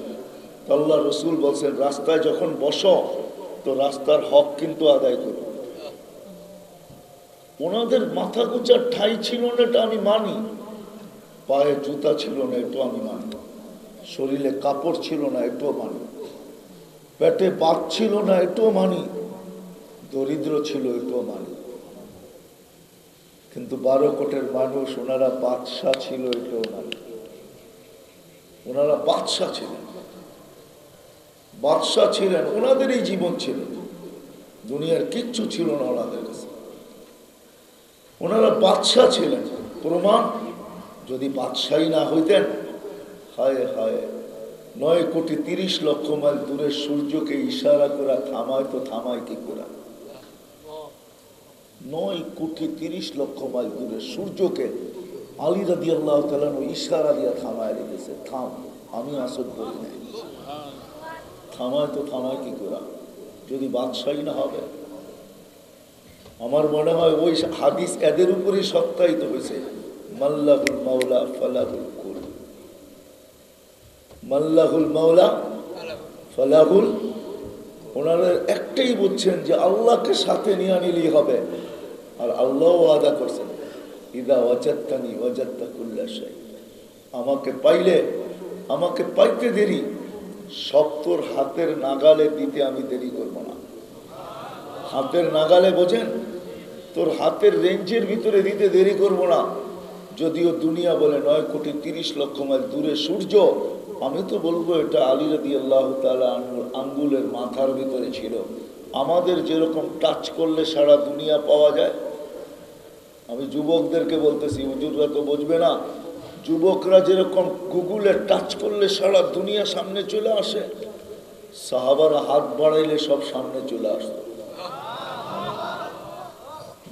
তো আল্লাহ রসুল বলছেন, রাস্তায় যখন বসো তো রাস্তার হক কিন্তু আদায় করো। ওনাদের মাথা গোঁজার ঠাঁই ছিল না, এটা আমি মানি। পায়ে জুতা ছিল না, এটাও আমি মানি। শরীরে কাপড় ছিল না, এটাও মানি। পেটে ভাত ছিল না, এটাও মানি। দরিদ্র ছিল, এটাও মানি। কিন্তু 12 কোটের মানুষ, ওনারা বাদশাহ ছিল, এটাও মানি। ওনারা বাদশাহ ছিলেন, বাদশাহ ছিলেন, ওনাদেরই জীবন ছিল, দুনিয়ার কিচ্ছু ছিল না ওনাদের কাছে। ওনারা বাদশাহ ছিলেন। প্রমাণ, যদি বাদশাহী না হইতেন, হায় হায়, 9 কোটি 30 লক্ষ মাইল দূরে সূর্যকে ইশারা করা থামায়, তো থামায় কি করে? 9 কোটি 30 লক্ষ মাইল দূরে সূর্যকে আলী রাদিয়াল্লাহু তাআলা ইশারা দিয়া থামায় রেখেছে, থাম, আমি আসর করি নাই। থামায় তো থামায় কি করে যদি বাদশাহী না হবে? আমার মনে হয় ওই হাদিস এদের উপরেই সত্যায়িত হয়েছে, মাল্লাহুল মাওলা ফালাহুল কুল, মাল্লাহুল মাওলা ফালাহুল। ওনারা একটাই বুঝছেন যে আল্লাহকে সাথে নিয়ে নিলেই হবে। আর আল্লাহ ওয়াদা করছেন, ইদা ওয়াজাদতানি ওয়াজাদতা কুল্লা শাই, আমাকে পাইলে, আমাকে পাইতে দেরি, সব তোর হাতের নাগালে দিতে আমি দেরি করব না। হাতের নাগালে বোঝেন, তোর হাতের রেঞ্জের ভিতরে দিতে দেরি করব না। যদিও দুনিয়া বলে 9 কোটি 30 লক্ষ মাইল দূরে সূর্য, আমি তো বলবো এটা আলী রাদিয়াল্লাহু তাআলা আনহুর আঙ্গুলের মাথার ভিতরে ছিল। আমাদের যেরকম টাচ করলে সারা দুনিয়া পাওয়া যায়, আমি যুবকদেরকে বলতেছি, হুজুররা তো বুঝবে না, যুবকরা যেরকম গুগলে টাচ করলে সারা দুনিয়া সামনে চলে আসে, সাহাবারা হাত বাড়াইলে সব সামনে চলে আসতো।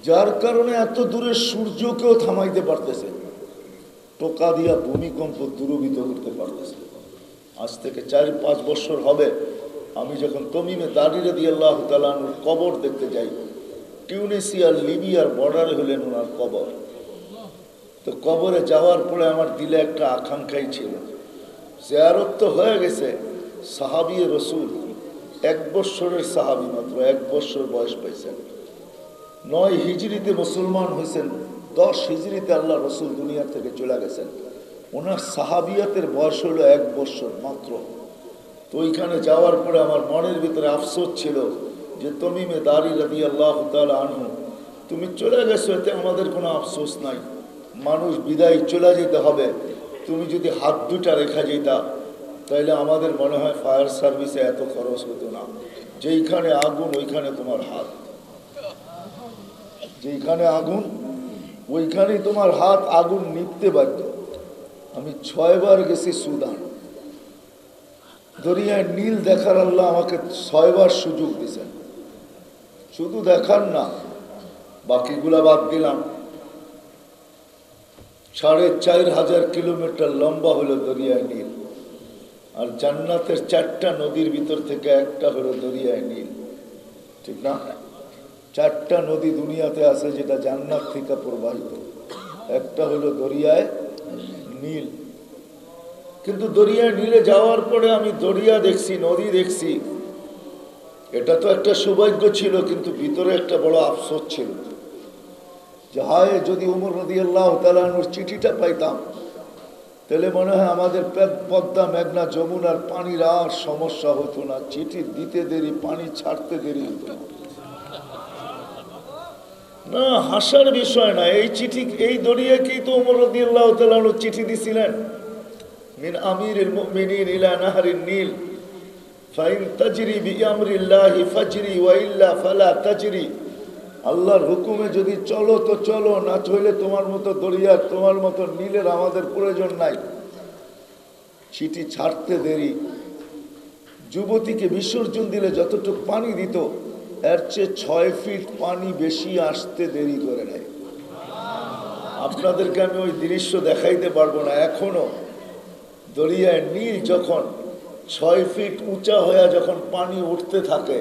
যার কারণে এত দূরে সূর্যকেও থামাইতে পারতেছে, টোকা দিয়া ভূমিকম্প দূরীভূত করতে পারতেছে। আজ থেকে 4-5 বছর হবে, আমি যখন তমিমে দারি রাদিয়াল্লাহু তাআলা আনহুর কবর দেখতে যাই, টিউনিসিয়ার লিবিয়ার বর্ডারে হলেন ওনার কবর। তো কবরে যাওয়ার পরে আমার দিলে একটা আকাঙ্ক্ষাই ছিল, জিয়ারত তো হয়ে গেছে, সাহাবী রসুল 1 বছরের সাহাবী, মাত্র 1 বছর বয়স পাইছেন। 9 হিজরিতে মুসলমান হয়েছেন, 10 হিজরিতে আল্লাহ রসুল দুনিয়া থেকে চলে গেছেন। ওনার সাহাবিয়াতের বয়স হলো 1 বছর মাত্র। তো ওইখানে যাওয়ার পরে আমার মনের ভিতরে আফসোস ছিল যে তমিমে দারি রাদিয়াল্লাহু তাআলা আনহু, তুমি চলে গেছো, এতে আমাদের কোনো আফসোস নাই। মানুষ বিদায় চলে যেতে হবে, তুমি যদি হাত দুটা রেখা যেতা, তাইলে আমাদের মনে হয় ফায়ার সার্ভিসে এত খরচ হতো না। যেইখানে আগুন ওইখানে তোমার হাত, যেইখানে আগুন ওইখানেই তোমার হাত, আগুন নিভতে বাধ্য। আমি 6 বার গেছি সুদান, দরিয়ায় নীল দেখার আল্লাহ আমাকে 6 বার সুযোগ দিয়েছেন। শুধু দেখার না, বাকিগুলা বাদ দিলাম। 4500 কিলোমিটার লম্বা হলো দরিয়ায় নীল, আর জান্নাতের 4টা নদীর ভিতর থেকে একটা হলো দরিয়ায় নীল, ঠিক না? 4টা নদী দুনিয়াতে আছে যেটা জান্নাত থেকে প্রবাহিত, একটা হলো দরিয়ায় নীল। কিন্তু দরিয়ায় নীলে যাওয়ার পরে আমি দরিয়া দেখছি, নদী দেখছি, এটা তো একটা সৌভাগ্য ছিল, কিন্তু ভিতরে একটা বড় আফসোস ছিল যে হায় যদি উমর রাদিয়াল্লাহু তাআলা আনহুর চিঠিটা পাইতাম তাহলে মনে হয় আমাদের পদ্মা, মেঘনা, যমুনার পানির আর সমস্যা হতো না, চিঠি দিতে দেরি, পানি ছাড়তে দেরি হতো না। না, হাসার বিষয় না, এই চিঠি, এই দরিয়াকেই তো উমর রাদিয়াল্লাহু তাআলা আনহু চিঠি দিছিলেন, মিন আমিরিল মুমিনিন ইলা নাহরিন নীল ফাইন তাজরি বিআমরিল্লাহি ফাজরি ওয়া ইল্লা ফালা তাজরি। আল্লাহর হুকুমে যদি চলো তো চলো, না চলে তোমার মতো দরিয়ার, তোমার মতো নীলের আমাদের প্রয়োজন নাই। চিঠি ছাড়তে দেরি, যুবতীকে বিসর্জন দিলে যতটুকু পানি দিত এর চেয়ে 6 ফিট পানি বেশি আসতে দেরি করে নেয়। আপনাদেরকে আমি ওই দৃশ্য দেখাইতে পারবো না। এখনো দরিয়ায় নীল যখন 6 ফিট উঁচা হয়ে যখন পানি উঠতে থাকে,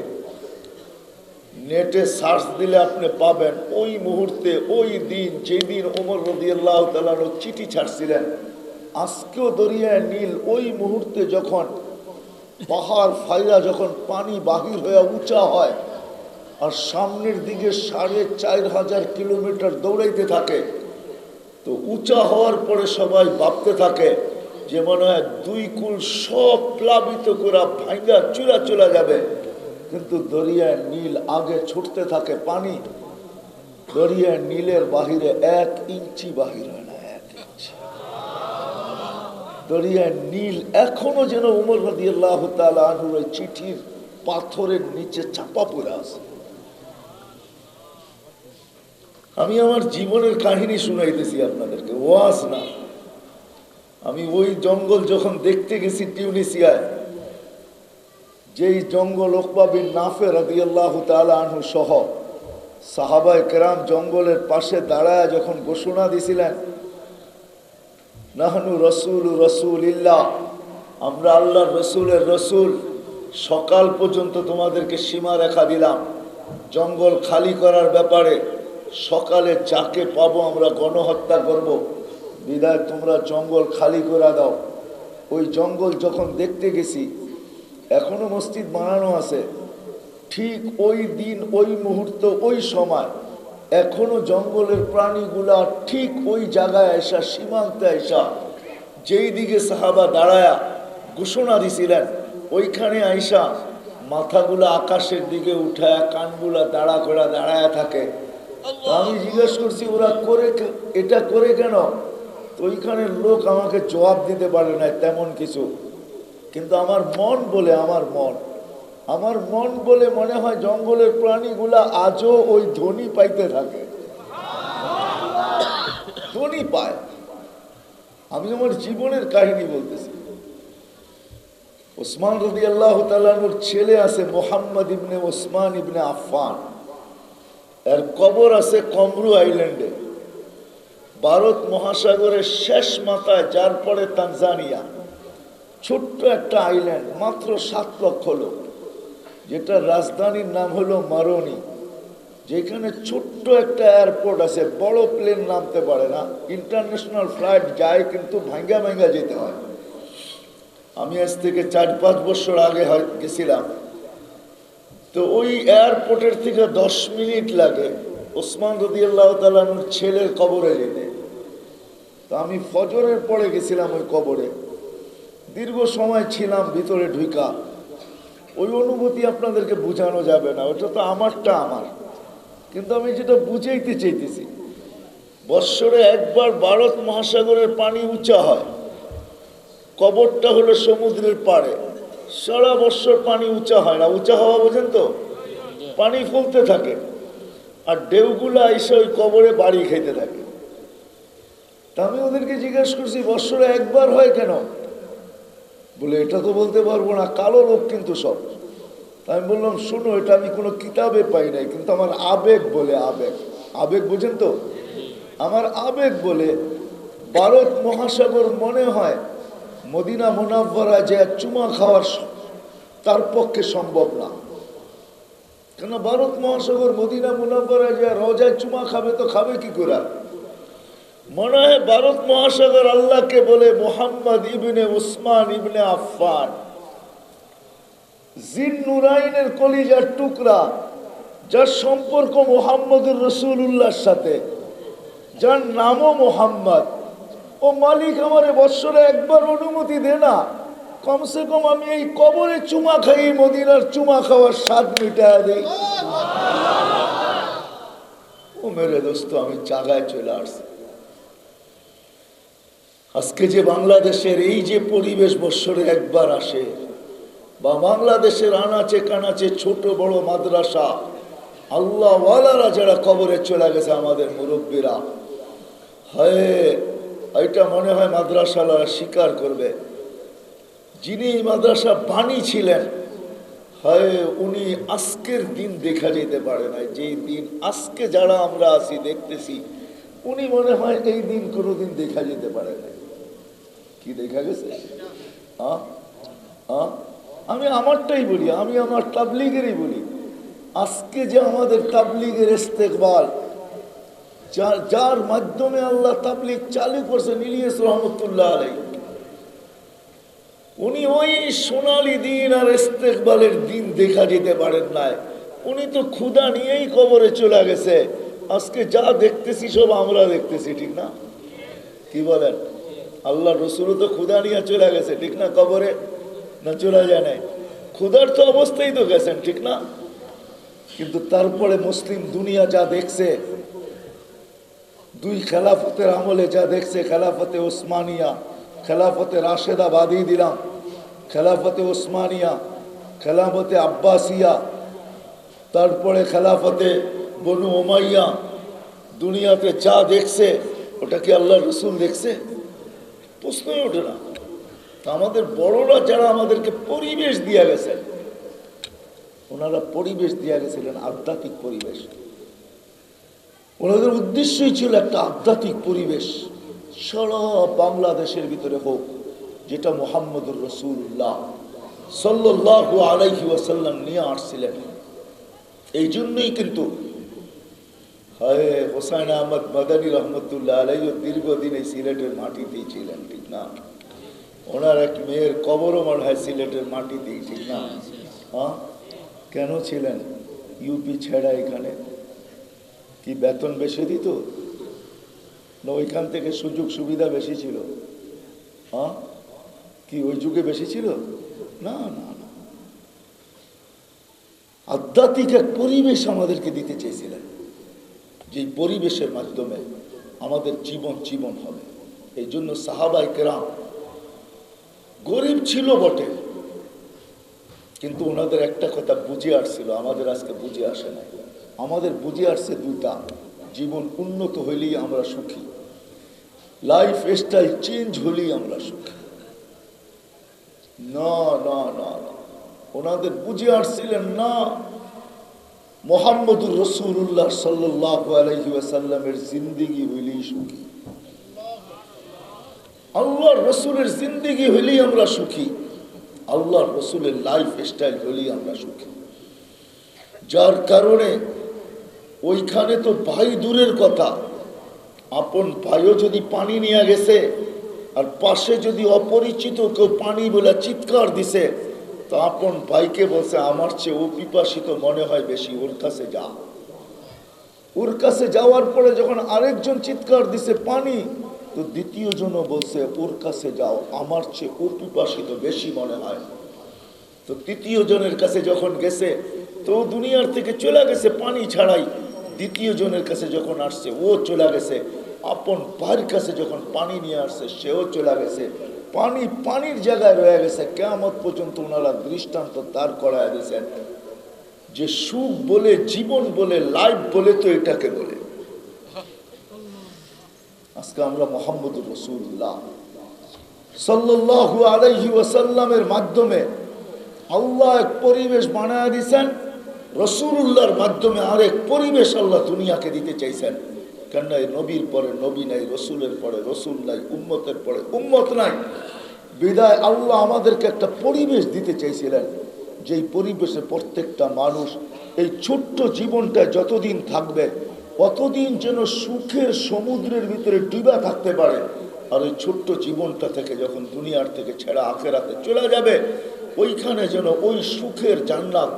নেটে সার্চ দিলে আপনি পাবেন ওই মুহূর্তে, ওই দিন যেদিন ওমর রাদিয়াল্লাহু তাআলা চিঠি ছাড়ছিলেন, আজকেও দরিয়ায় নীল ওই মুহূর্তে যখন পাহাড় ফাইরা যখন পানি বাহির হয়ে উঁচা হয় আর সামনের দিকে 4500 কিলোমিটার দৌড়াইতে থাকে, তো উঁচা হওয়ার পরে সবাই ভাবতে থাকে যে মনে হয় 2 কুল সব প্লাবিত করে ভাঙ্গা চুরা চলে যাবে, কিন্তু দরিয়ায় নীল আগে ছুটতে থাকে পানি, দরিয়ায় নীলের বাহিরে 1 ইঞ্চি বাহির হয় না, 1 ইঞ্চি। দরিয়ায় নীল এখনো যেন উমর রাদিয়াল্লাহু তাআলা আনহুর চিঠির পাথরের নিচে চাপা পড়ে আছে। আমি আমার জীবনের কাহিনী শুনাইতেছি আপনাদেরকে, ওয়াজ না। আমি ওই জঙ্গল যখন দেখতে গেছি টিউনিসিয়ায়, যেই জঙ্গল উকবা বিন নাফে রাদিয়াল্লাহু তাআলা আনহু সহ সাহাবায়ে কেরাম জঙ্গলের পাশে দাঁড়ায় যখন ঘোষণা দিছিলেন, নাহনু রাসূলুল্লাহ, আমরা আল্লাহর রসুলের রসুল, সকাল পর্যন্ত তোমাদেরকে সীমা রেখা দিলাম জঙ্গল খালি করার ব্যাপারে, সকালে যাকে পাবো আমরা গণহত্যা করব, বিদায় তোমরা জঙ্গল খালি করে দাও। ওই জঙ্গল যখন দেখতে গেছি, এখনো মসজিদ বানানো আছে, ঠিক ওই দিন, ওই মুহূর্ত, ওই সময় এখনো জঙ্গলের প্রাণীগুলা ঠিক ওই জায়গায় আইসা, সীমান্তে আইসা, যেই দিকে সাহাবা দাঁড়ায়া ঘোষণা দিছিলেন ওইখানে আইসা মাথাগুলা আকাশের দিকে উঠায়, কানগুলা দাঁড়া করে দাঁড়ায় থাকে। আমি জিজ্ঞেস করছি ওরা এটা করে কেন? তো ওইখানের লোক আমাকে জবাব দিতে পারে না তেমন কিছু, কিন্তু আমার মন বলে মনে হয় জঙ্গলের প্রাণীগুলা আজও ওই ধ্বনি পাইতে থাকে, ধ্বনি পায়। আমি আমার জীবনের কাহিনী বলতেছি। ওসমান রাদিয়াল্লাহু তাআলা আনহুর ছেলে আছে মুহাম্মদ ইবনে ওসমান ইবনে আফফান, এর কবর আছে কমরু আইল্যান্ডে, ভারত মহাসাগরের শেষ মাথায়, যার পরে তানজানিয়া, ছোট্ট একটা আইল্যান্ড, মাত্র 7 লক্ষ লোক, যেটা রাজধানীর নাম হলো মারোনি, যেখানে ছোট্ট একটা এয়ারপোর্ট আছে, বড় প্লেন নামতে পারে না, ইন্টারন্যাশনাল ফ্লাইট যায় কিন্তু ভাঙ্গা ভাঙ্গা যেতে হয়। আমি আজ থেকে 4-5 বছর আগে গেছিলাম, তো ওই এয়ারপোর্টের থেকে 10 মিনিট লাগে ওসমান রাদিয়াল্লাহু তাআলা আনহুর ছেলের কবরে যেতে। তো আমি ফজরের পরে গেছিলাম ওই কবরে, দীর্ঘ সময় ছিলাম ভিতরে ঢুকা। ওই অনুভূতি আপনাদেরকে বোঝানো যাবে না, ওটা তো আমারটা আমার, কিন্তু আমি যেটা বুঝাইতে চাইতেছি, বৎসরে একবার ভারত মহাসাগরের পানি উঁচা হয়, কবরটা হলো সমুদ্রের পাড়ে, সারা বৎসর পানি উঁচা হয় না। উঁচা হওয়া বোঝেন তো, পানি ফলতে থাকে আর ঢেউগুলো এসে ওই কবরে বাড়ি খেতে থাকে। তা আমি ওদেরকে জিজ্ঞেস করছি বৎসরে একবার হয় কেন? বলে এটা তো বলতে পারবো না, কালো লোক কিন্তু সব। আমি বললাম শোনো, এটা আমি কোনো কিতাবে পাই নাই, কিন্তু আমার আবেগ বলে, আবেগ বোঝেন তো, আমার আবেগ বলে ভারত মহাসাগর মনে হয় মদিনা মুনাওয়ারা যে চুমা খাওয়ার তার পক্ষে সম্ভব না। কেন ভারত মহাসাগর মদিনা মুনাওয়ারা যে রওজায় চুমা খাবে তো খাবে কি করে? মনে হয় ভারত মহাসাগর আল্লাহকে বলে মুহাম্মদ ইবনে উসমান ইবনে আফফান, জিন নুরাইনের কলিজার টুকরা, যার সম্পর্ক মুহাম্মদুর রাসূলুল্লাহর সাথে, যার নামও মুহাম্মদ। ও মালিক, আমারে বৎসরে একবার অনুমতি দে না, কমসে কম আমি এই কবরে চুমা খাই, মদিনার চুমা খাওয়ার স্বাদ মিটায় দেই। ও মেরে দোস্ত, আমি জায়গায় চলে আসছি। আজকে যে বাংলাদেশের এই যে পরিবেশ বৎসরে একবার আসে, বা বাংলাদেশের আনাচে কানাচে ছোট বড় মাদ্রাসা, আল্লাহ ওয়ালারা যারা কবরে চলে গেছে, আমাদের মুরব্বীরা, হয় এটা মনে হয় মাদ্রাসাওয়ালারা স্বীকার করবে, যিনি মাদ্রাসা বানিয়েছিলেন, হয় উনি আজকের দিন দেখা যেতে পারে না। যেই দিন আজকে যারা আমরা আছি দেখতেছি, উনি মনে হয় এই দিন কোনোদিন দেখা যেতে পারে না। কি দেখা গেছে? আমি আমারটাই বলি, আমি আমার তাবলীগেরই বলি। আজকে যে আমাদের তাবলীগের ইস্তেকবাল, যার মাধ্যমে আল্লাহ তাবলীগ চালু করছেন, ইলিয়াস রহমতুল্লাহ আলাইহি, উনি ওই সোনালী দিন আর ইস্তেকবালের দিন দেখা যেতে পারেন নাই। উনি তো ক্ষুধা নিয়েই কবরে চলে গেছে। আজকে যা দেখতেছি সব আমরা দেখতেছি, ঠিক না? কি বলেন? আল্লাহ রসুলও তো ক্ষুধা নিয়ে চলে গেছে, ঠিক না? কবরে না চলে যায় নাই, ক্ষুধার তো অবস্থায় তো গেছেন, ঠিক না? কিন্তু তারপরে মুসলিম দুনিয়া যা দেখছে, দুই খেলাফতের আমলে যা দেখছে, খেলাফতে ওসমানিয়া, খেলাফতে রাশেদা বাদই দিলাম, খেলাফতে ওসমানিয়া, খেলাফতে আব্বাসিয়া, তারপরে খেলাফতে বনু উমাইয়া, দুনিয়াতে যা দেখছে ওটা কি আল্লাহ রসুল দেখছে? প্রশ্নই ওঠে না। আমাদের বড়রা যারা আমাদেরকে পরিবেশ দিয়ে গেছেন, ওনারা পরিবেশ দিয়ে গেছিলেন আধ্যাত্মিক পরিবেশ। ওনাদের উদ্দেশ্যই ছিল একটা আধ্যাত্মিক পরিবেশ সারা বাংলাদেশের ভিতরে হোক, যেটা মুহাম্মদুর রাসূলুল্লাহ সাল্লাল্লাহু আলাইহি ওয়াসাল্লাম নিয়ে আসছিলেন। এই জন্যই কিন্তু হোসাইন আহমদ মাদানী রহমতুল্লাহ আলাইহি দীর্ঘদিন এই সিলেটের মাটিতেই ছিলেন, ঠিক না? ওনার এক মেয়ের কবরও মনে হয় সিলেটের মাটিতেই, ঠিক না? কেন ছিলেন? ইউপি ছেড়া এখানে কি বেতন বেশি দিত না ওইখান থেকে সুযোগ সুবিধা বেশি ছিল? কি ওই যুগে বেশি ছিল? না না না, আধ্যাত্মিক এক পরিবেশ আমাদেরকে দিতে চেয়েছিলেন, যে পরিবেশের মাধ্যমে আমাদের জীবন হবে। এই জন্য সাহাবায়ে কেরাম গরিব ছিল বটে, কিন্তু ওনাদের একটা কথা বুঝে আসছিল, আমাদের আজকে বুঝে আসে না। আমাদের বুঝে আসছে দুইটা, জীবন উন্নত হইলেই আমরা সুখী, লাইফ স্টাইল চেঞ্জ হলেই আমরা সুখী। না না না, ওনাদের বুঝে আসছিলেন না, মুহাম্মদুর রাসূলুল্লাহ সাল্লাল্লাহু আলাইহি ওয়াসাল্লামের জিন্দেগি হইলেই সুখী, আল্লাহর রসুলের জিন্দেগি হইলেই আমরা সুখী, আল্লাহর রসুলের লাইফ স্টাইল হইলেই আমরা সুখী। যার কারণে ওইখানে তো ভাই দূরের কথা, আপন ভাইও যদি পানি নিয়ে গেছে আর পাশে যদি অপরিচিত কেউ পানি বলে চিৎকার দিছে, তো আপন ভাইকে বলছে আমার চেয়ে ও পিপাসিত মনে হয় বেশি, ওর কাছে যা। ওর কাছে যাওয়ার পরে যখন আরেকজন চিৎকার দিছে পানি, তো দ্বিতীয় জনও বলছে ওর কাছে যাও, আমার চেয়ে ও পিপাসিত বেশি মনে হয়। তো তৃতীয় জনের কাছে যখন গেছে, তো দুনিয়ার থেকে চলে গেছে পানি ছাড়াই। দ্বিতীয় জনের কাছে যখন আসছে ও চলে গেছে, আপন ভাইয়ের কাছে যখন পানি নিয়ে আসছে সেও চলে গেছে, পানি পানির জায়গায় রয়ে গেছে। কিয়ামত পর্যন্ত ওনারা দৃষ্টান্ত দাঁড় করায় দিয়েছেন যে সুখ বলে, জীবন বলে, লাইফ বলে তো এটাকে বলে। আজকে আমরা মুহাম্মদুর রাসূলুল্লাহ সাল্লাল্লাহু আলাইহি ওয়াসাল্লামের মাধ্যমে আল্লাহ এক পরিবেশ বানায় দিয়েছেন, রাসূলুল্লাহর মাধ্যমে আরেক পরিবেশ আল্লাহ দুনিয়াকে দিতে চাইছেন। কেননা নবীর পরে নবী নাই, রসুলের পরে রসুল নাই, উম্মতের পরে উম্মত নাই। বিদায় আল্লাহ আমাদেরকে একটা পরিবেশ দিতে চাইছিলেন, যেই পরিবেশে প্রত্যেকটা মানুষ এই ছোট্ট জীবনটা যতদিন থাকবে অতদিন যেন সুখের সমুদ্রের ভিতরে ডুবা থাকতে পারে। আর ওই ছোট্ট জীবনটা থেকে যখন দুনিয়ার থেকে ছেড়া আখেরাতে চলে যাবে, ওইখানে যেন ওই সুখের জান্নাত,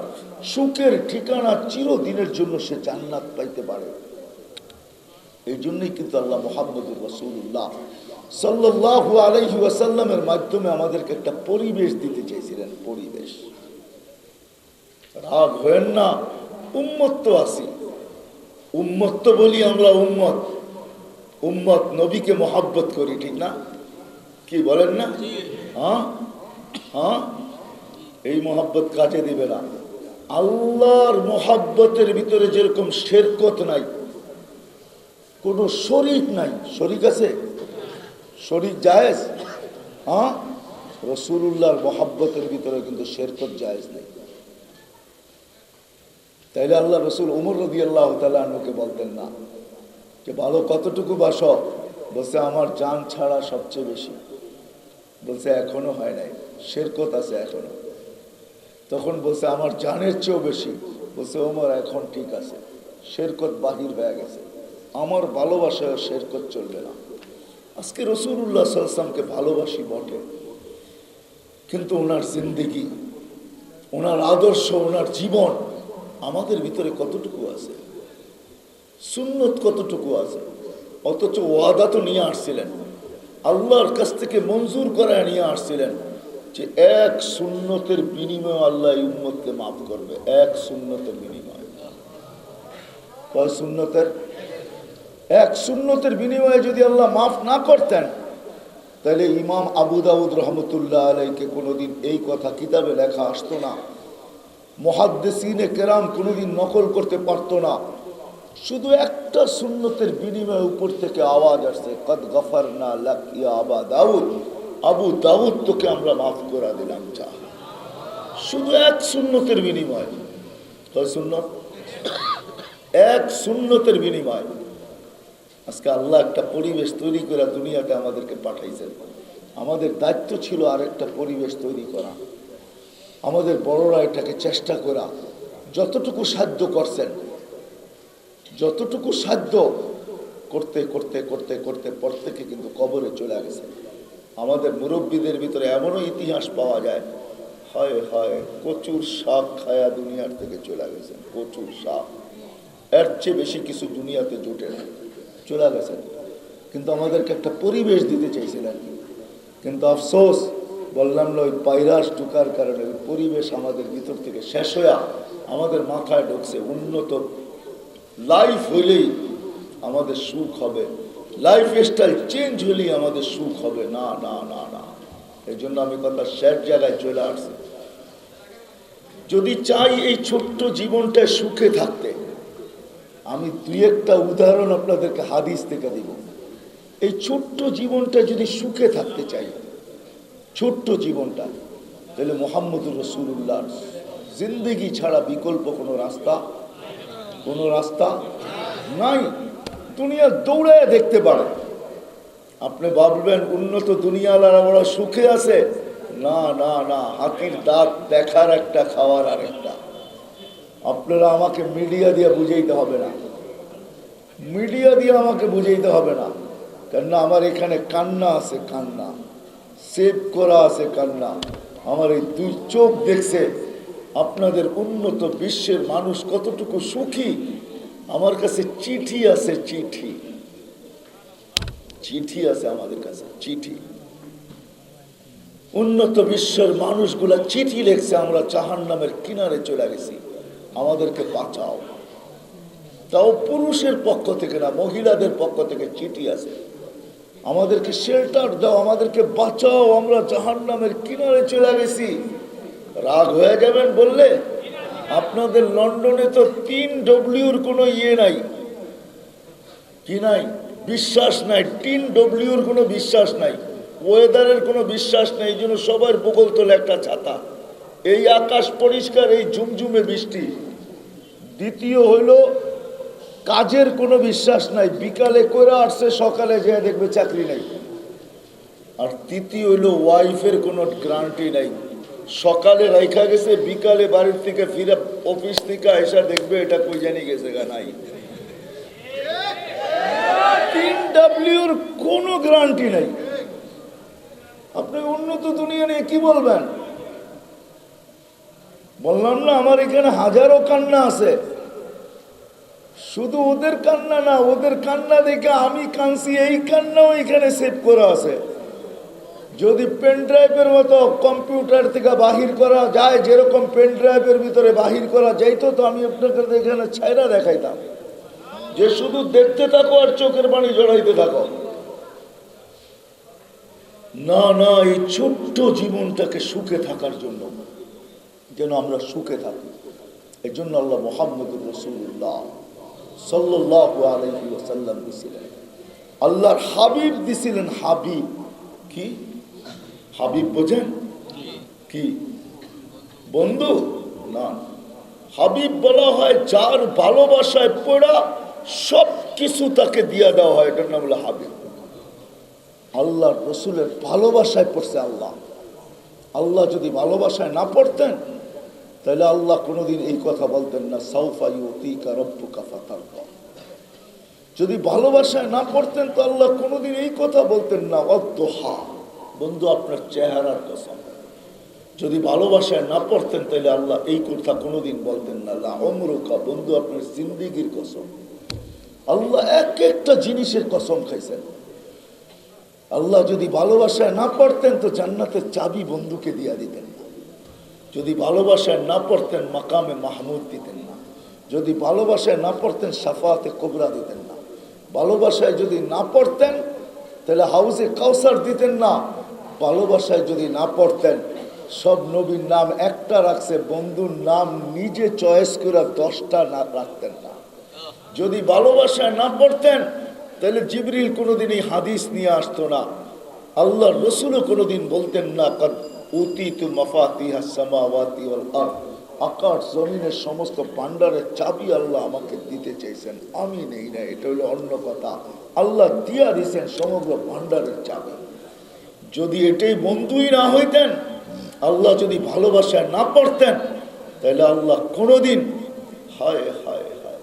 সুখের ঠিকানা চিরদিনের জন্য সে জান্নাত পাইতে পারে। এই জন্যই কিন্তু আল্লাহ মুহাম্মদুর রাসূলুল্লাহ সাল্লাল্লাহু আলাইহি ওয়াসাল্লামের মাধ্যমে আমাদেরকে একটা পরিবেশ দিতে চাইছিলেন। পরিবেশ, রাগ হয়েন না, উম্মত তো আছি, উম্মত তো বলি আমরা, উম্মত উম্মত নবীকে মহাব্বত করি, ঠিক না? কি বলেন না? হ্যাঁ হ্যাঁ, এই মহাব্বত কাজে দিবে না। আল্লাহর মহাব্বতের ভিতরে যেরকম শিরকত নাই, কোনো শরীক নাই। শরীক আছে? শরীক জায়েজ? হ্যাঁ, রাসূলুল্লাহর মহাব্বতের ভিতরে কিন্তু শিরকত জায়েজ নেই। তাইলে আল্লাহ রসুল উমর রাদিয়াল্লাহু তাআলা আনহুকে বলতেন না যে ভালো কতটুকু বাসো? বলছে আমার জান ছাড়া সবচেয়ে বেশি। বলছে এখনো হয় নাই, শিরকত আছে এখনো। তখন বলছে আমার জানের চেয়েও বেশি। বলছে ওমর এখন ঠিক আছে, শিরকত বাহির হয়ে গেছে, আমার ভালোবাসায় শিরকত চলবে না। আজকে রাসূলুল্লাহ সাল্লাল্লাহু আলাইহি ওয়াসাল্লামকে ভালোবাসি বটে, কিন্তু ওনার জিন্দেগি, ওনার আদর্শ, ওনার জীবন আমাদের ভিতরে কতটুকু আছে, সুন্নত কতটুকু আছে। অথচ ওয়াদা তো নিয়ে আসছিলেন, আল্লাহর কাছ থেকে মঞ্জুর করায় নিয়ে আসছিলেন যে এক সুন্নতের বিনিময়ে আল্লাহ এই উম্মতকে মাফ করবে। এক সুন্নতের বিনিময়ে। কয় সুন্নতের? এক সুন্নতের বিনিময়ে যদি আল্লাহ মাফ না করতেন, তাহলে ইমাম আবু দাউদ রহমতুল্লাহ আলাইকে কোনোদিন এই কথা কিতাবে লেখা আসতো না, মুহাদ্দিসিনে কেরাম কোনোদিন নকল করতে পারতো না। শুধু একটা সুন্নতের বিনিময়ে উপর থেকে আওয়াজ আসছে, কদ গফরনা লাক ইয়া আবা দাউদ, আবু দাউদ তোকে আমরা মাফ করে দিলাম। যা, শুধু এক সুন্নতের বিনিময়ে। কয় সুন্নত? এক সুন্নতের বিনিময়ে আজকে আল্লাহ একটা পরিবেশ তৈরি করে দুনিয়াতে আমাদেরকে পাঠাইছেন। আমাদের দায়িত্ব ছিল আরেকটা পরিবেশ তৈরি করা। আমাদের বড়রা এটাকে চেষ্টা করা, যতটুকু সাধ্য করছেন, যতটুকু সাধ্য করতে করতে করতে করতে প্রত্যেকে কিন্তু কবরে চলে গেছে। আমাদের মুরব্বীদের ভিতরে এমনও ইতিহাস পাওয়া যায়, হয় হয় কচুর শাক খায়া দুনিয়ার থেকে চলে গেছেন। কচুর শাক, এর চেয়ে বেশি কিছু দুনিয়াতে জুটে না, চলে গেছেন। কিন্তু আমাদেরকে একটা পরিবেশ দিতে চাইছিলেন, কিন্তু আফসোস বললাম না, ওই ভাইরাস ঢুকার কারণে ওই পরিবেশ আমাদের ভিতর থেকে শেষ হয়ে আমাদের মাথায় ঢুকছে উন্নত লাইফ হইলেই আমাদের সুখ হবে, লাইফ স্টাইল চেঞ্জ হলেই আমাদের সুখ হবে। না না না না, এই জন্য আমি কথা শেষ জায়গায় চলে আসছি। যদি চাই এই ছোট্ট জীবনটায় সুখে থাকতে, আমি দুই একটা উদাহরণ আপনাদেরকে হাদিস থেকে দিব। এই ছোট্ট জীবনটা যদি সুখে থাকতে চাই, ছোট্ট জীবনটা, তাহলে মুহাম্মদুর রাসূলুল্লাহ জিন্দেগি ছাড়া বিকল্প কোনো রাস্তা নাই। দুনিয়া দৌড়ে দেখতে পারে, আপনি ভাববেন উন্নত দুনিয়ালারা বড় সুখে আছে। না না না, হাতির দাঁত দেখার একটা, খাওয়ার আর একটা। আপনারা আমাকে মিডিয়া দিয়ে বুঝাইতে হবে না, মিডিয়া দিয়ে আমাকে বুঝাইতে হবে না, কেননা আমার এখানে কান্না আছে, কান্না সেভ করা আছে, কান্না। আমার এই দুই চোখ দেখছে আপনাদের উন্নত বিশ্বের মানুষ কতটুকু সুখী। আমার কাছে চিঠি আছে, চিঠি চিঠি আছে আমাদের কাছে, চিঠি। উন্নত বিশ্বের মানুষগুলা চিঠি লিখছে, আমরা জাহান্নামের কিনারে চলে গেছি, আমাদেরকে বাঁচাও। তাও পুরুষের পক্ষ থেকে না, মহিলাদের পক্ষ থেকে চিঠি আছে, আমাদেরকে শেল্টার দাও, আমাদেরকে বাঁচাও, আমরা জাহান্নামের কিনারে চলে গেছি। রাগ হয়ে যাবেন বললে? আপনাদের লন্ডনে তো 3Wর কোনো ইয়ে নাই, কি নাই? বিশ্বাস নাই। 3Wর কোনো বিশ্বাস নাই, ওয়েদারের কোনো বিশ্বাস নেই। এই জন্য সবার বগল তোলে একটা ছাতা। এই আকাশ পরিষ্কার, এই ঝুমঝুমে বৃষ্টি। দ্বিতীয় হইল কাজের কোনো বিশ্বাস নাই, বিকালে করে আসছে, সকালে যেয়ে দেখবে চাকরি নাই। আর তৃতীয় হইলো ওয়াইফের কোনো গ্যারান্টি নাই। সকালে রাইখা গেছে, বিকালে বাড়ির থেকে ফিরে অফিস থেকে এসে দেখবে এটা কই জানি গেছে গা নাই। 3Wর কোনো গ্যারান্টি নাই। আপনি উন্নত দুনিয়া নিয়ে কি বলবেন? বললাম না আমার এখানে হাজারো কান্না আছে। শুধু ওদের কান্না না, ওদের কান্না দেখে আমি কাঁদছি, এই কান্নাও এখানে সেভ করা আছে। যদি পেন ড্রাইভের মতো কম্পিউটার থেকে বাহির করা যায়, যেরকম পেন ড্রাইভের ভিতরে বাহির করা যাইতো, তো আমি আপনাকে এখানে ছাইরা দেখাইতাম যে শুধু দেখতে থাকো আর চোখের পানি জড়াইতে থাকো। না না, এই ছোট্ট জীবনটাকে সুখে থাকার জন্য, যেন আমরা সুখে থাকি, এই জন্য আল্লাহ মুহাম্মদুর রাসূলুল্লাহ সাল্লাল্লাহু আলাইহি ওয়াসাল্লাম দিছিলেন, আল্লাহর হাবিব দিছিলেন। হাবিব কি? হাবিব বোঝেন কি? বন্ধু না, হাবিব বলা হয় যার ভালোবাসায় পড়া সব কিছু তাকে দিয়া দেওয়া হয়, এটার নাম হলো হাবিব। আল্লাহর রসুলের ভালোবাসায় পড়ছে আল্লাহ। আল্লাহ যদি ভালোবাসায় না পড়তেন তাহলে আল্লাহ কোনোদিন এই কথা বলতেন না, সাউফা ইউতিকা রাব্বুকা ফাতারদা। যদি ভালোবাসায় না পড়তেন তো আল্লাহ কোনোদিন এই কথা বলতেন না, ওয়াদ্দুহা। বন্ধু আপনার চেহারার কসম। যদি ভালোবাসায় না পড়তেন তাহলে আল্লাহ এই কথা কোনোদিন বলতেন না, লা উমরুকা। বন্ধু আপনার জিন্দেগির কসম। আল্লাহ এক একটা জিনিসের কসম খাইছেন। আল্লাহ যদি ভালোবাসায় না পড়তেন তো জান্নাতের চাবি বন্ধুকে দিয়া দিতেন না। যদি ভালোবাসায় না পড়তেন মাকামে মাহমুদ দিতেন না। যদি ভালোবাসায় না পড়তেন শাফাতে কোবরা দিতেন না। ভালোবাসায় যদি না পড়তেন তাহলে হাউজে কাউসার দিতেন না। ভালোবাসায় যদি না পড়তেন, সব নবীর নাম একটা রাখছে, বন্ধুর নাম নিজে চয়েস করে 10টা না রাখতেন না। যদি ভালোবাসায় না পড়তেন তাহলে জিবরিল কোনোদিন এই হাদিস নিয়ে আসতো না। আল্লাহর রসুলও কোনোদিন বলতেন না, কাদ উতিতু মাফাতিহাস সামাওয়াতি ওয়াল আরদ। আকাশ জমিনের সমস্ত ভান্ডারের চাবি আল্লাহ আমাকে দিতে চাইছেন, আমি নেই না, এটা হলো অন্য কথা। আল্লাহ দিয়া দিয়েছেন সমগ্র ভান্ডারের চাবি। যদি এটাই বন্ধুই না হইতেন, আল্লাহ যদি ভালোবাসায় না পড়তেন তাহলে আল্লাহ কোনোদিন হায় হায় হায়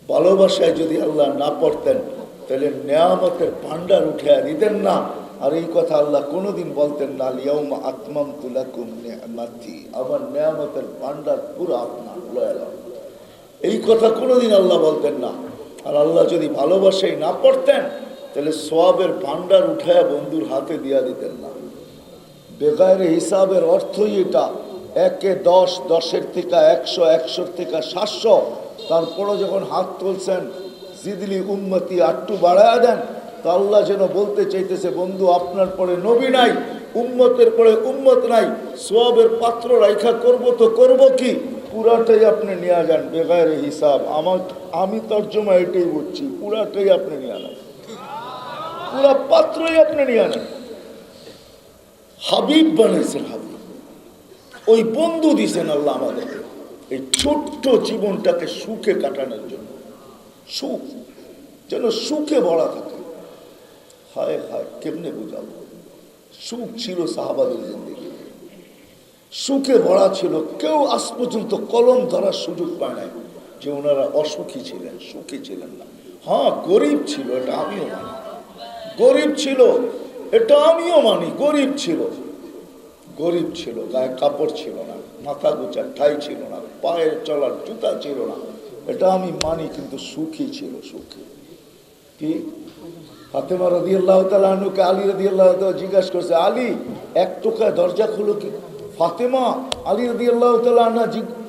ভালোবাসায় যদি আল্লাহ না পড়তেন তাহলে নেয়ামতের ভান্ডার উঠে দিতেন না। আর এই কথা আল্লাহ কোনোদিন বলতেন না, আল-ইয়াউমা আকমামতু লাকুম নি'মাতি। আমার নেয়ামতের ভান্ডার পুরো আপনার লয়ে নাও। এই কথা কোনোদিন আল্লাহ বলতেন না। আর আল্লাহ যদি ভালোবাসায় না পড়তেন তাহলে সওয়াবের ভান্ডার উঠায় বন্ধুর হাতে দিয়া দিতেন না। বেগায়ের হিসাবের অর্থই এটা, 1-এ 10, 10-এর থেকে 100, 100-এর থেকে 700। তারপরে যখন হাত তুলছেন জিদলি উম্মতি, আটটু বাড়ায়া দেন, তা আল্লাহ যেন বলতে চাইতেছে, বন্ধু আপনার পরে নবী নাই, উম্মতের পরে উম্মত নাই, সওয়াবের পাত্র রাইখা করব তো করব কি, পুরাটাই আপনি নিয়ে যান বেগায়ের হিসাব। আমি তর্জমা এটাই বুঝছি, পুরাটাই আপনি নিয়ে নেন, পুরা পাত্রই আপনি নিয়ে নেন। হাবিব বানাইছেন হাবিব, ওই বন্ধু দিছেন আল্লাহ আমাদের এই ছোট্ট জীবনটাকে সুখে কাটানোর জন্য। সুখ যেন সুখে ভরা থাকে। হায় হায়, কেমনে বুঝাবো? সুখ ছিল সাহাবাদের জিন্দেগি, সুখে ভরা ছিল। কেউ আজ পর্যন্ত কলম ধরার সুযোগ পায় নাই যে ওনারা অসুখী ছিলেন, সুখী ছিলেন না। হ্যাঁ, গরিব ছিল, এটা আমিও মানি। গরিব ছিল, এটা আমিও মানি। গরিব ছিল, গরিব ছিল, গায়ে কাপড় ছিল না, মাথা গোছার ঠাই ছিল না, পায়ের চলার জুতা ছিল না, এটা আমি মানি। কিন্তু সুখী ছিল, সুখী। কি ফাতেমা রাদিয়াল্লাহু তাআলা আনহুকে আলী রাদিয়াল্লাহু তাআলা জিজ্ঞাসা করছে, আলী এক টোকায় দরজা খুলো কি? ফাতেমা, আলী রাদিয়াল্লাহু তাআলা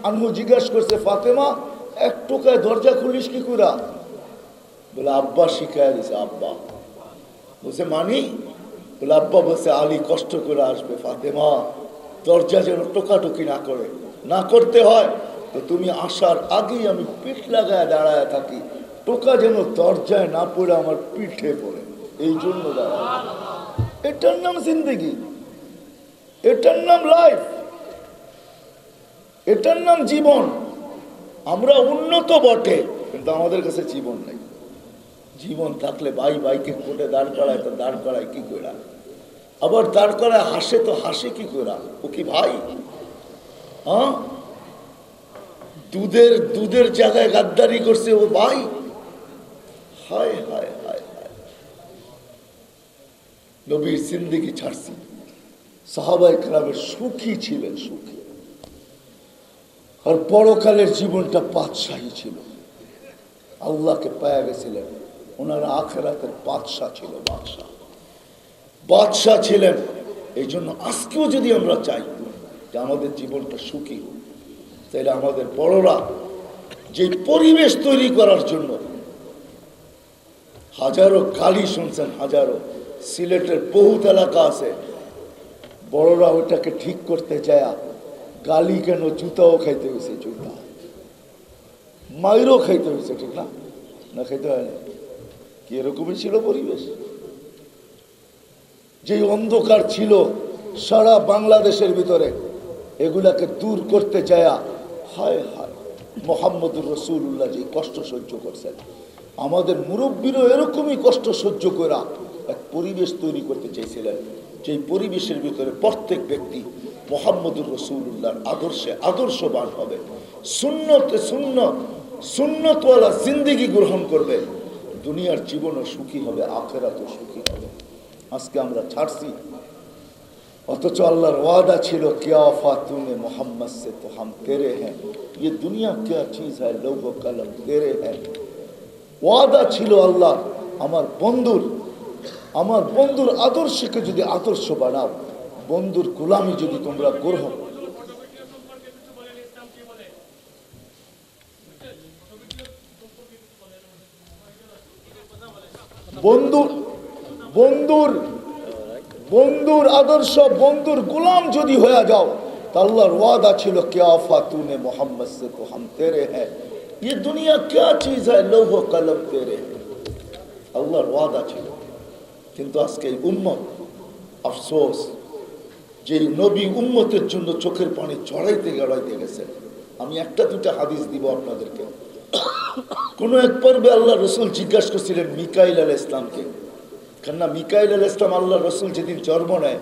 আনহু জিজ্ঞাসা করছে, ফাতেমা এক টোকায় দরজা খুলিস কি করে? বলে আব্বা শিখায় দিছে। আব্বা বলছে মানি? বলে আব্বা বলছে আলী কষ্ট করে আসবে, ফাতেমা দরজা যেন টোকাটুকি না করে, না করতে হয় তো তুমি আসার আগেই আমি পিঠ লাগায় দাঁড়ায় থাকি, টোকা যেন দরজায় না পড়ে আমার পিঠে পড়ে, এই জন্য দাঁড়ায়। এটার নাম জিন্দেগি, এটার নাম লাইফ, এটার নাম জীবন। আমরা উন্নত বটে কিন্তু আমাদের কাছে জীবন নেই। জীবন থাকলে ভাই ভাইকে কোর্টে দাঁড় করায়, তো দাঁড় করায় কি করে? আবার দাঁড় করায় হাসে, তো হাসে কি করে? ও কি ভাই? হ্যাঁ, দুধের জায়গায় গাদ্দারি করছে ও ভাই? হায় হায় হায় হায়। নবীর জিন্দেগি ছাড়ছি, সাহাবায়ে কেরামের সুখী ছিলেন, সুখী। আর পরকালের জীবনটা বাদশাহী ছিল, আল্লাহকে পায়া গেছিলেন। ওনারা আখিরাতের বাদশাহ ছিল, বাদশাহ ছিলেন। এই জন্য আজকেও যদি আমরা চাই যে আমাদের জীবনটা সুখী হোক, তাহলে আমাদের বড়রা যে পরিবেশ তৈরি করার জন্য হাজারো গালি শুনছেন, হাজারো, সিলেটের বহুত এলাকা আছে, বড়রা ওইটাকে ঠিক করতে যায় গালি কেন, জুতাও খাইতে হয়েছে, জুতা মাইরও খাইতে হয়েছে, ঠিক না? না খাইতে হয় না? কি এরকমই ছিল পরিবেশ? যে অন্ধকার ছিল সারা বাংলাদেশের ভিতরে, এগুলাকে দূর করতে যায়, হায় হায়, মুহাম্মদুর রাসূলুল্লাহ যে কষ্ট সহ্য করছেন, আমাদের মুরব্বীরও এরকমই কষ্ট সহ্য করে এক পরিবেশ তৈরি করতে চেয়েছিলেন, যে পরিবেশের ভিতরে প্রত্যেক ব্যক্তি মুহাম্মদুর রাসূলুল্লাহর আদর্শে আদর্শবান হবে, সুন্নতওয়ালা জিন্দেগি গ্রহণ করবে, দুনিয়ার জীবনও সুখী হবে, আখিরাতও সুখী হবে। আজকে আমরা ছাড়ছি, অথচ আল্লাহর ওয়াদা ছিল, क्या फातूने मोहम्मद से तो हम तेरे हैं, ये दुनिया क्या चीज है, लौह कलम तेरे हैं। ওয়াদা ছিল আল্লাহ, আমার বন্ধুর আদর্শকে যদি আদর্শ বানাও, বন্ধুর গোলামি যদি তোমরা গ্রহণ, বন্ধুর আদর্শ, বন্ধুর গোলাম যদি হয়ে যাও, তা আল্লাহর ওয়াদা ছিল, क्या फातूने मोहम्मद से तो हम तेरे हैं, ये दुनिया क्या चीज है, लौह कलम तेरे हैं। আল্লাহর ওয়াদা ছিল। কিন্তু আজকে এই উম্মত, আফসোস, যে নবী উম্মতের জন্য চোখের পানি চড়াইতে গেছেন। আমি একটা দুটা হাদিস দিব আপনাদেরকে। কোন এক পর্বে আল্লাহ রসুল জিজ্ঞাসা করছিলেন মিকাইল আলাইহিস ইসলামকে, কেননা মিকাইল আলাইহিস ইসলাম আল্লাহ রসুল যেদিন জন্ম নেয়,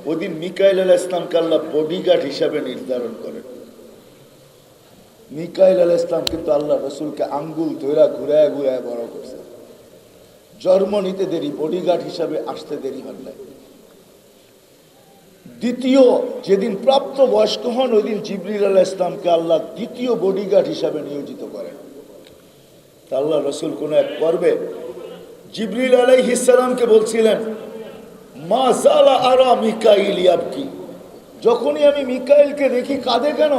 ওই দিন মিকাইল আলাইহিস ইসলামকে আল্লাহ বডিগার্ড হিসাবে নির্ধারণ করেন। মিকাইল আলাইহিস ইসলাম কিন্তু আল্লাহ রসুলকে আঙ্গুল ধইরা ঘুরায় ঘুরায় বড় করছে। জন্ম নিতে দেরি, বডিগার্ড হিসাবে আসতে দেরি হন নাই। দ্বিতীয় যেদিন প্রাপ্ত বয়স্ক হন, ওই দিন জিবরিল আলাইহিস ইসলামকে আল্লাহ দ্বিতীয় বডিগার্ড হিসাবে নিয়োজিত করেন। তা আল্লাহ রসুল কোন এক পর্বে জিবরিল আলাইহিস সালামকে বলছিলেন, মা জালা আরা মিকাইল ইয়াবকি, যখনই আমি মিকাইলকে দেখি কাঁদে কেন?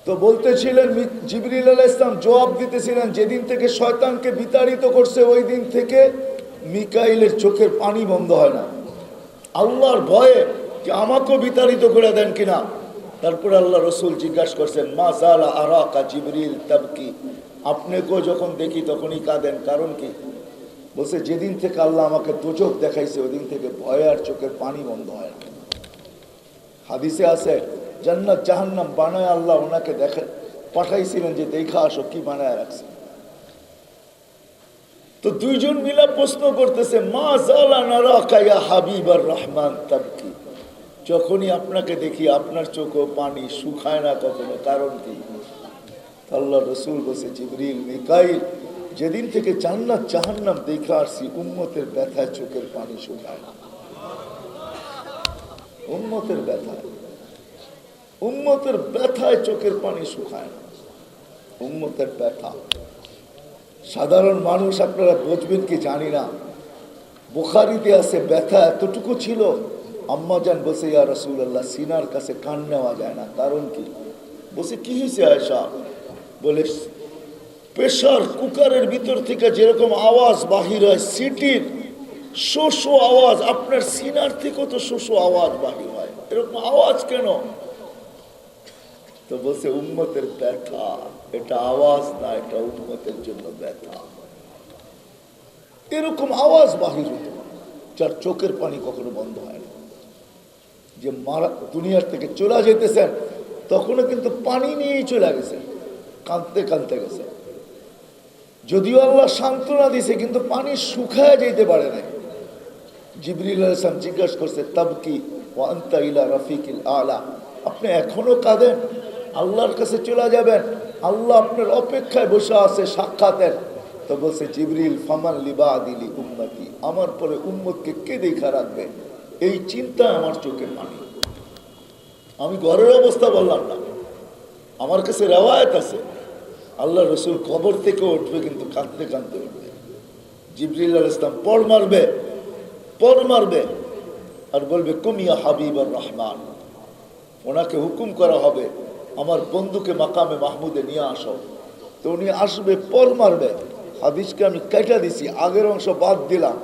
তো বলতেছিলেন, জিবরিল আলাইহিস সালাম জবাব দিতেছিলেন, যেদিন থেকে শয়তানকে বিতাড়িত করছে, ওই দিন থেকে মিকাইলের চোখের পানি বন্ধ হয় না, আল্লাহর ভয়ে যে আমাকেও বিতাড়িত করে দেন কিনা। তারপরে আল্লাহ রসুল জিজ্ঞাসা করছেন, মা জালা আরাকা জিবরিল তাবকি, আপনাকেও যখন দেখি তখনই কাঁদেন, কারণ কি? বলছে, যেদিন থেকে আল্লাহ আমাকে দোজখ দেখাইছে, ওই দিন থেকে ভয়ে আর চোখের পানি বন্ধ হয় না। হাদিসে আছে, জান্নাত জাহান্নাম বানায় আল্লাহ ওনাকে দেখে পাঠাইছিলেন যে দেখা আসো কি বানায় রাখছে। তো দুইজন মিলা প্রশ্ন করতেছে, মা জালা নারাকা ইয়া হাবিবার রহমান তাবকি, যখনই আপনাকে দেখি আপনার চোখও পানি শুকায় না কখনো, কারণ কি? আল্লাহ রসুল বলছে, জিবরিল, মিকাইল, যেদিন থেকে জান্নাত জাহান্নাম দেখা আসছি, উম্মতের ব্যথায় চোখের পানি শুকায় না। উম্মতের ব্যথায় চোখের পানি শুকায় না, উম্মতের ব্যথা। সাধারণ মানুষ আপনারা বুঝবেন কি জানি না, বুখারীতে আছে, ব্যথা এতটুকু ছিল, আম্মাজান বসে, ইয়া রাসূলুল্লাহ, সিনার কাছে কান নেওয়া যায় না, কারণ কি? বসে, কি হয়েছে আয়েশা? বলে, প্রেসার কুকারের ভিতর থেকে যেরকম আওয়াজ বাহির হয়, সিটির শো আওয়াজ, আপনার সিনার থেকেও তো শো আওয়াজ বাহির হয়, এরকম আওয়াজ কেন? তো বলছে, উম্মতের ব্যথা, এটা আওয়াজ না, এটা উম্মতের জন্য ব্যথা। এরকম আওয়াজ বাহির হতো, যার চোখের পানি কখনো বন্ধ হয় না। যে মারা দুনিয়ার থেকে চলে যেতেছেন, তখনও কিন্তু পানি নিয়েই চলে গেছেন, কাঁদতে কাঁদতে গেছেন। যদিও আল্লাহ সান্ত্বনা দিছে, কিন্তু পানি শুকায় যেতে পারে নাই। জিবরিল আলাইহিস সালাম জিজ্ঞাসা করছে, তাবকি ওয়া আনতা ইলা রাফিকিল আলা, আপনি এখনো কাঁদেন? আল্লাহর কাছে চলে যাবেন, আল্লাহ আপনার অপেক্ষায় বসে আছে সাক্ষাতের। তো বলছে জিবরিল, ফামান লিবাদিলি উম্মতি, আমার পরে উম্মতকে কে দেখা রাখবে, এই চিন্তা আমার চোখে পানি। আমি ঘরের অবস্থা বললাম না, আমার কাছে রেওয়ায়েত আছে আল্লাহ রসুল কবর থেকে উঠবে, কিন্তু কাঁদতে কাঁদতে উঠবে। জিবরিল আলাইহিস সালাম পর মারবে আর বলবে, কুমিয়া হাবিবুর রহমান, ওনাকে হুকুম করা হবে আমার বন্ধুকে মাকামে মাহমুদে নিয়ে আসো। তো উনি আসবে, পর মারবে। হাদিসকে আমি কেটে দিছি, আগের অংশ বাদ দিলাম।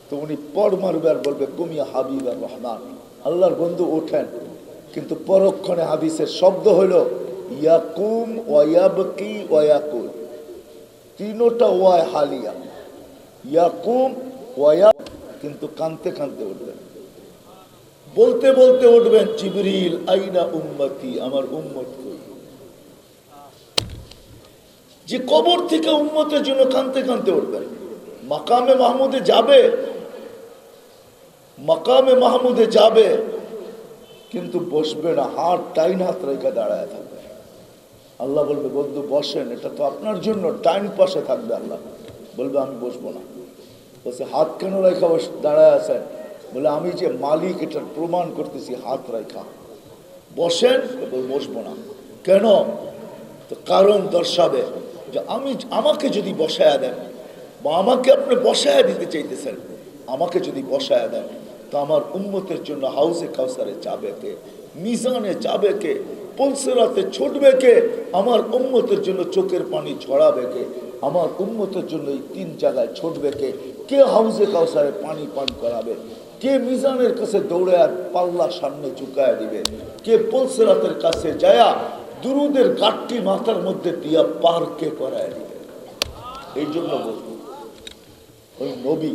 তো উনি পর মারবে আর বলবে, কুমিয়া হাবিবুর রহমান, আল্লাহর বন্ধু ওঠেন। কিন্তু পরক্ষণে হাদিসের শব্দ হলো ইয়াকুম ওয়ায়াবকি ওয়ায়াকুল, তিনটা ওয়ায় হালিয়া, ইয়াকুম ওয়ায়া, কিন্তু কানতে কানতে উঠবেন, বলতে বলতে উঠবেন, জিবরিল আইনা উম্মতি, আমার উম্মত কই। যে কবর থেকে উম্মতের জন্য কানতে কানতে উঠবেন। মাকামে মাহমুদে যাবে, কিন্তু বসবে না, হাত টাইন হাত রেখে দাঁড়ায় থাকবে। আল্লাহ বলবে, বন্ধু বসেন, এটা তো আপনার জন্য, টাইম পাশে থাকবে। আল্লাহ বলবে, আমি বসবো না। বলছে, হাত কেন রেখা দাঁড়ায় আছেন? বলে, আমি যে মালিক এটার প্রমাণ করতেছি, হাত রেখা। বসেন, বসবো না। কেন? তো কারণ দর্শাবে যে আমাকে যদি বসায়া দেন, বা আমাকে আপনি বসায়া দিতে চাইতেছেন, আমাকে যদি বসায়া দেন, তো আমার উম্মতের জন্য হাউজে কাউসারে যাবে কে, মিজানে যাবে কে, পলসেরাতে ছুটবে কে, আমার উম্মতের জন্য চোখের পানি ঝরাবে কে, আমার উম্মতের জন্য এই 3 জায়গায় ছুটবে কে, কে হাউজে কাউসারে পানি পান করাবে, কে মিজানের কাছে দৌড়ে পাল্লা সামনে ঝুঁকায় দিবে, কে পলসেরাতের কাছে যায়া দুরুদের গাঠটি মাথার মধ্যে দিয়া পারকে করায় দিবে। এই জন্য বলবো, ওই নবী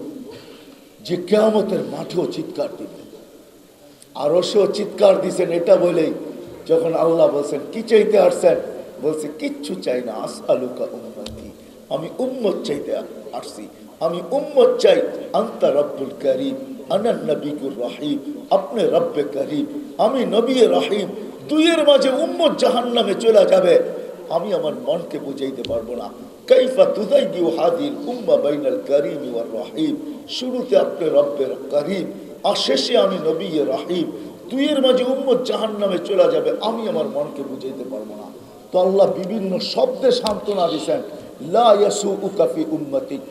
যে কিয়ামতের মাঠেও চিৎকার দিবেন, আরশেও চিৎকার দিছেন, এটা বলেই যখন আল্লাহ বলছেন, কি চাইতে আসছেন? বলছে, কিচ্ছু চাই না, আসআলুকা উম্মতি, আমি উম্মত চাইতে আসছি, আমি উম্মত চাই। আনতা রব্বুল করিম আনা নবিয়ুর রহিম, আপনি রব্বে করিম, আমি নবী রহিম। দুইয়ের মাঝে উম্মত জাহান্নামে চলে যাবে, আমি আমার মনকে বুঝাইতে পারবো না। কাইফা তুযাইয়ু হাদিল উম্মাহ বাইনাল করিম ওয়ার রহিম, শুরুতে আপনি রব্বের করিম আর শেষে আমি নবী রহিম। দুইয়ের মাঝে উম্মত জাহান্নামে চলে যাবে, আমি আমার মনকে বুঝাইতে পারবো না। তো আল্লাহ বিভিন্ন শব্দে সান্ত্বনা দিয়েছেন, লা ইয়াসুউকা ফি উম্মতিক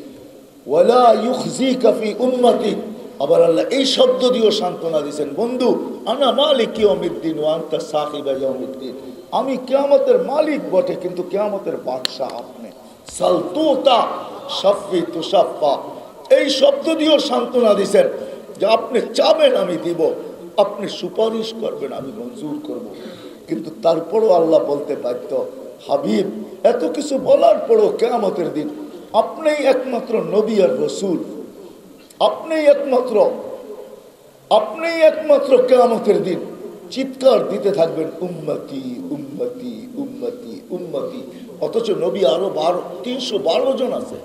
ওয়ালা ইউখজিকা ফি উম্মতিক। আবার আল্লাহ এই শব্দ দিয়েও সান্ত্বনা দিয়েছেন, বন্ধু আনা মালিক ইয়াউমিদ্দিন ওয়া আনতা সাহিবা ইয়াউমিদ্দিন, আমি কিয়ামতের মালিক বটে, কিন্তু কিয়ামতের বাদশা আপনি। সালতুতা শাফি তুশাফা, এই শব্দ দিয়েও সান্ত্বনা দিয়েছেন যে আপনি চাবেন আমি দিব, আপনি সুপারিশ করবেন আমি মঞ্জুর করব। কিন্তু তারপরও আল্লাহ বলতে বাধ্য, হাবিব এত কিছু বলার পরও কিয়ামতের দিন আপনিই একমাত্র নবী আর রসুল, আপনিই একমাত্র কিয়ামতের দিন চিৎকার দিতে থাকবেন, উম্মতি উম্মতি উম্মতি উম্মতি। অথচ নবী আরো 312 জন আছে,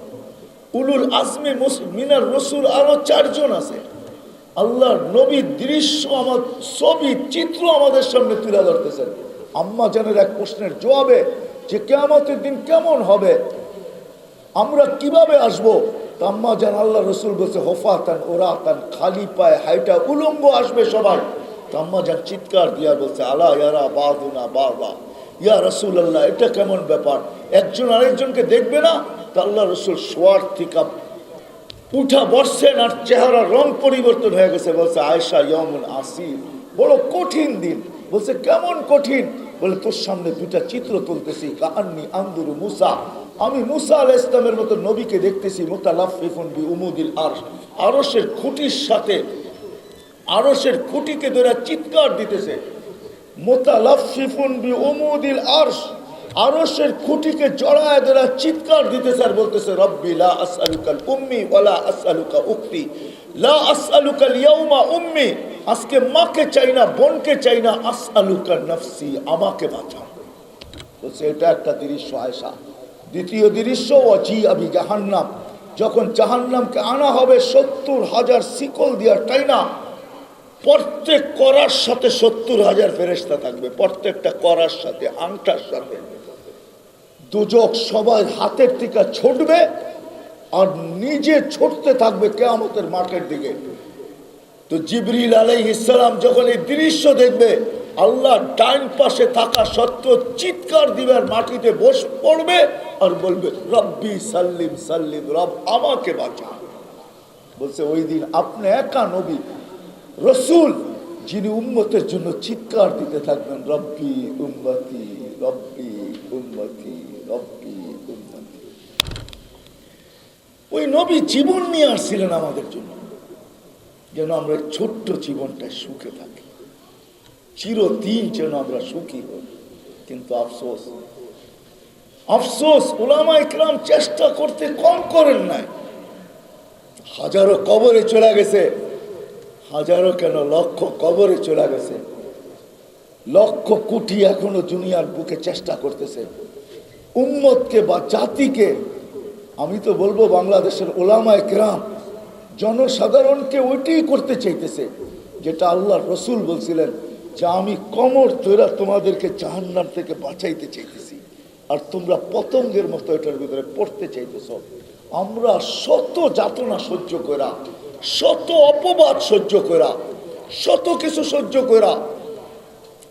উলুল আজমে মিনার রসুল আরো 4 জন আছে। আল্লাহর নবীর দৃশ্য, আমার ছবি চিত্র আমাদের সামনে তুলে ধরতেছেন। আম্মা জানের এক প্রশ্নের জবাবে যে কিয়ামতের দিন কেমন হবে, আমরা কিভাবে আসবো, আম্মা জান আল্লাহ রসুল বলছে, হোফাতান ওরাতান, খালি পায়ে হাইটা উলঙ্গ আসবে সবাই। আম্মা জান চিৎকার দিয়া বলছে, আলা ইয়ারা বাদুনা বাবা, ইয়া রাসূলুল্লাহ, এটা কেমন ব্যাপার, একজন আরেকজনকে দেখবে না? তা আল্লাহ রসুল শোয়ার থেকে উঠা বসছেন আর চেহারার রং পরিবর্তন হয়ে গেছে। বলছে, আয়েশা ইয়াউমুন আসির, বড় কঠিন দিন। বলছে, কেমন কঠিন? বলে, তোর সামনে 2টা চিত্র তুলতেছি, কাআন্নী আনদুরু মুসা, আমি মুসা আলাইহিস সালামের মতো নবীকে দেখতেছি, মুতালাফফিফুন বি উমুদিল আরশ, আরশের খুঁটির সাথে, আরশের খুঁটিকে ধরে চিৎকার দিতেছে, মুতালাফফিফুন বি উমুদিল আরশ, আরশের খুঁটিকে জড়ায় ধরে চিৎকার দিতেছে আর বলতেছে, রব্বি লা আসআলুকাল উম্মি ওয়ালা আসআলুকা উখতি, লা আসআলুকাল ইয়াউমা উম্মি, আজকে মাকে চাই না, বোনকে চাই না, আসআলুকা নফসি, আমাকে বাঁচাও। বলছে, এটা একটা দৃশ্য আয়েশা, দ্বিতীয় দৃশ্য ওয়াজি আবি জাহান্নাম, যখন জাহান্নামকে আনা হবে 70,000 শিকল দিয়া টাইনা, প্রত্যেক করার সাথে 70,000 ফেরেশতা থাকবে, প্রত্যেকটা করার সাথে, আংটার সাথে। দুজক সবাই হাতের থেকে ছুটবে আর নিজে ছুটতে থাকবে কিয়ামতের মাঠের দিকে। তো জিবরিল আলাইহিস সালাম যখন এই দৃশ্য দেখবে, আল্লাহ ডাইন পাশে থাকা সত্ত্বেও চিৎকার দিবে আর মাটিতে বসে পড়বে আর বলবে রব্বি সাল্লিম সাল্লিম, রব আমাকে বাঁচা। বলছে ওই দিন আপনি একা নবী রসুল যিনি উম্মতের জন্য চিৎকার দিতে থাকবেন রব্বি উম্মতি রব্বি উম্মতি রব্বি উম্মতি। ওই নবী জীবন নিয়ে আসছিলেন আমাদের জন্য, যেন আমরা ছোট্ট জীবনটা সুখে থাকি, চিরদিন যেন আমরা সুখী হই। কিন্তু আফসোস আফসোস উলামায়ে কেরাম চেষ্টা করতে কম করেন নাই। হাজারো কবরে চলে গেছে, হাজারো কেন লক্ষ কবরে চলে গেছে, লক্ষ কোটি এখনো দুনিয়ার বুকে চেষ্টা করতেছে উম্মতকে বা জাতিকে। আমি তো বলবো বাংলাদেশের উলামায়ে কেরাম জনসাধারণকে ওইটাই করতে চাইতেছে যেটা আল্লাহর রসুল বলছিলেন, যে আমি কমর ধরে তোমাদেরকে জাহান্নাম থেকে বাঁচাইতে চাইতেছি, আর তোমরা পতঙ্গের মতো এটার ভিতরে পড়তে চাইতেছ। আমরা শত যাতনা সহ্য করা, শত অপবাদ সহ্য করা, শত কিছু সহ্য করা,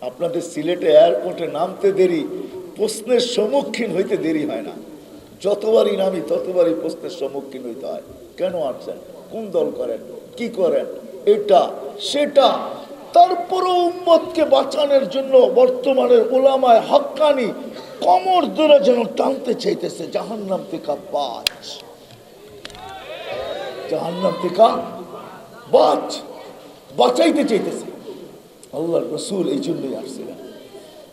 আপনাদের সিলেটে এয়ারপোর্টে নামতে দেরি, প্রশ্নের সম্মুখীন হইতে দেরি হয় না। যতবারই নামি ততবারই প্রশ্নের সম্মুখীন হইতে হয়, কেন আসছেন, কোন দল করেন, কি করেন, এটা সেটা। তারপরও উম্মতকে বাঁচানোর জন্য বর্তমানের উলামায়ে হক্কানি কমর ধরে যেন টানতে চাইতেছে জাহান্নাম থেকে বাঁচ, জাহান্নাম থেকে বাঁচ, বাঁচাইতে চাইতেছে। আল্লাহর রাসূল এই জন্যই আসছিলেন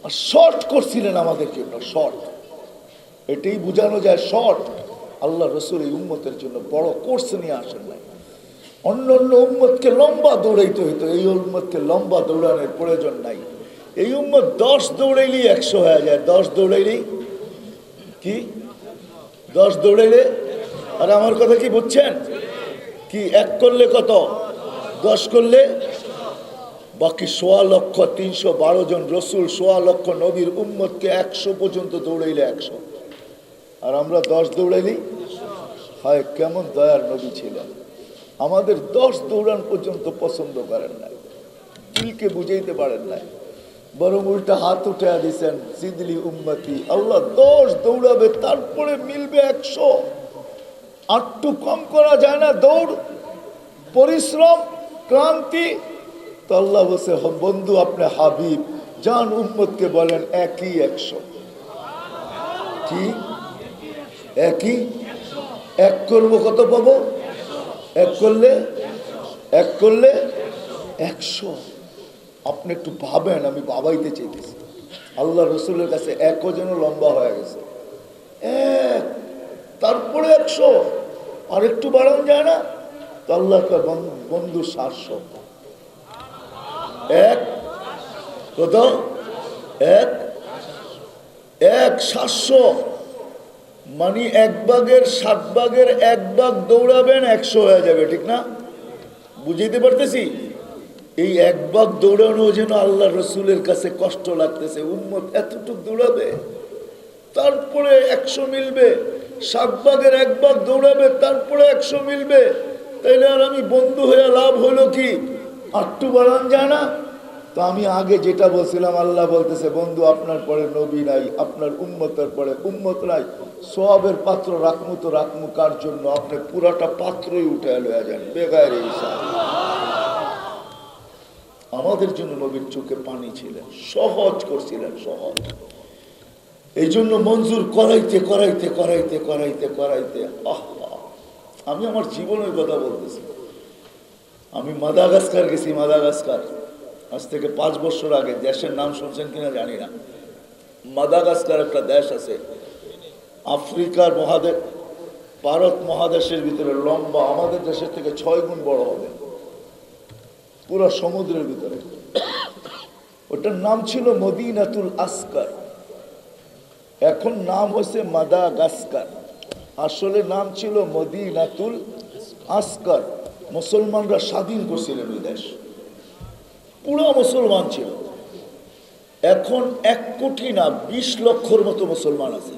আর শর্ট করছিলেন আমাদের জন্য, শর্ট। এটাই বোঝানো যায় শর্ট। আল্লাহর রাসূল এই উম্মতের জন্য বড় কোর্স নিয়ে আসেন নাই। অন্য অন্য উম্মতকে লম্বা দৌড়াইতে হইতো, এই উম্মতকে লম্বা দৌড়ানোর প্রয়োজন নাই। এই উম্মত 10 দৌড়াইলেই 100 হয়ে যায়। 10 দৌড়াইলেই কি 10 দৌড়াইলে, আর আমার কথা কি বুঝছেন? কি 1 করলে কত, 10 করলে বাকি 1,312,000 জন রসুল, 1,00,000 নবীর উম্মতকে 100 পর্যন্ত দৌড়াইলে 100, আর আমরা 10 দৌড়াইলি। হয় কেমন দয়ার নবী ছিলেন, আমাদের 10 দৌড়ান পর্যন্ত পছন্দ করেন নাই, দিলকে বুঝাইতে পারেন নাই, বরং উল্টা হাত উঠে দিয়েছেন সিদলি উম্মতি। আল্লাহ 10 দৌড়াবে তারপরে মিলবে 100, আটটু কম করা যায় না, দৌড়, পরিশ্রম, ক্লান্তি। তো আল্লাহ বলছে বন্ধু আপনি হাবিব জান উম্মতকে বলেন একই 100। কি একই? 1 করবো কত পাবো? 1 করলে 100। আপনি একটু ভাবেন, আমি ভাবাইতে চাইতেছি আল্লাহ রসুলের কাছে 1 যেন লম্বা হয়ে গেছে, 1 তারপরে 100, আর একটু বাড়ানো যায় না? তো আল্লাহ বন্ধু 700, 1 কত? 1 700, মানে 1 ভাগের 7 ভাগের 1 ভাগ দৌড়াবেন 100 হয়ে যাবে, ঠিক না? বুঝাইতে পারতেছি? এই 1 ভাগ দৌড়ানো যেন আল্লাহ রসুলের কাছে কষ্ট লাগতেছে। উম্মত এতটুক দৌড়াবে তারপরে 100 মিলবে, 7 ভাগের 1 ভাগ দৌড়াবে তারপরে 100 মিলবে। তাইলে আর আমি বন্ধু হয়ে লাভ হলো কি? আটটু বাড়ান যায় না? তো আমি আগে যেটা বলছিলাম, আল্লাহ বলতেছে বন্ধু আপনার পরে নবী নাই, আপনার উম্মতের পরে উম্মত নাই, সওয়াবের পাত্র রাখমু তো রাখমু কার জন্য? আপনি পুরাটা পাত্রই উঠে লয়ে যান বেগায়ের হিসাব। আমাদের জন্য নবীর চোখে পানি ছিলেন, সহজ করছিলেন, সহজ। এই জন্য মঞ্জুর করাইতে করাইতে করাইতে করাইতে করাইতে আমি আমার জীবনের কথা বলতেছি। আমি মাদাগাস্কার গেছি, মাদাগাস্কার আজ থেকে 5 বছর আগে। দেশের নাম শুনছেন কিনা জানি না। মাদাগাস্কার একটা দেশ আছে আফ্রিকার মহাদেশ, ভারত মহাদেশের ভিতরে লম্বা, আমাদের দেশের থেকে 6 গুণ বড় হবে, পুরো সমুদ্রের ভিতরে। ওটার নাম ছিল মদিনাতুল আসকার। এখন নাম হয়েছে মাদাগাস্কার, আসলে নাম ছিল মদিনাতুল আসকার। মুসলমানরা স্বাধীন করছিলেন ওই দেশ, পুরো মুসলমান ছিল। এখন 1 কোটি না 20 লক্ষর মতো মুসলমান আছে।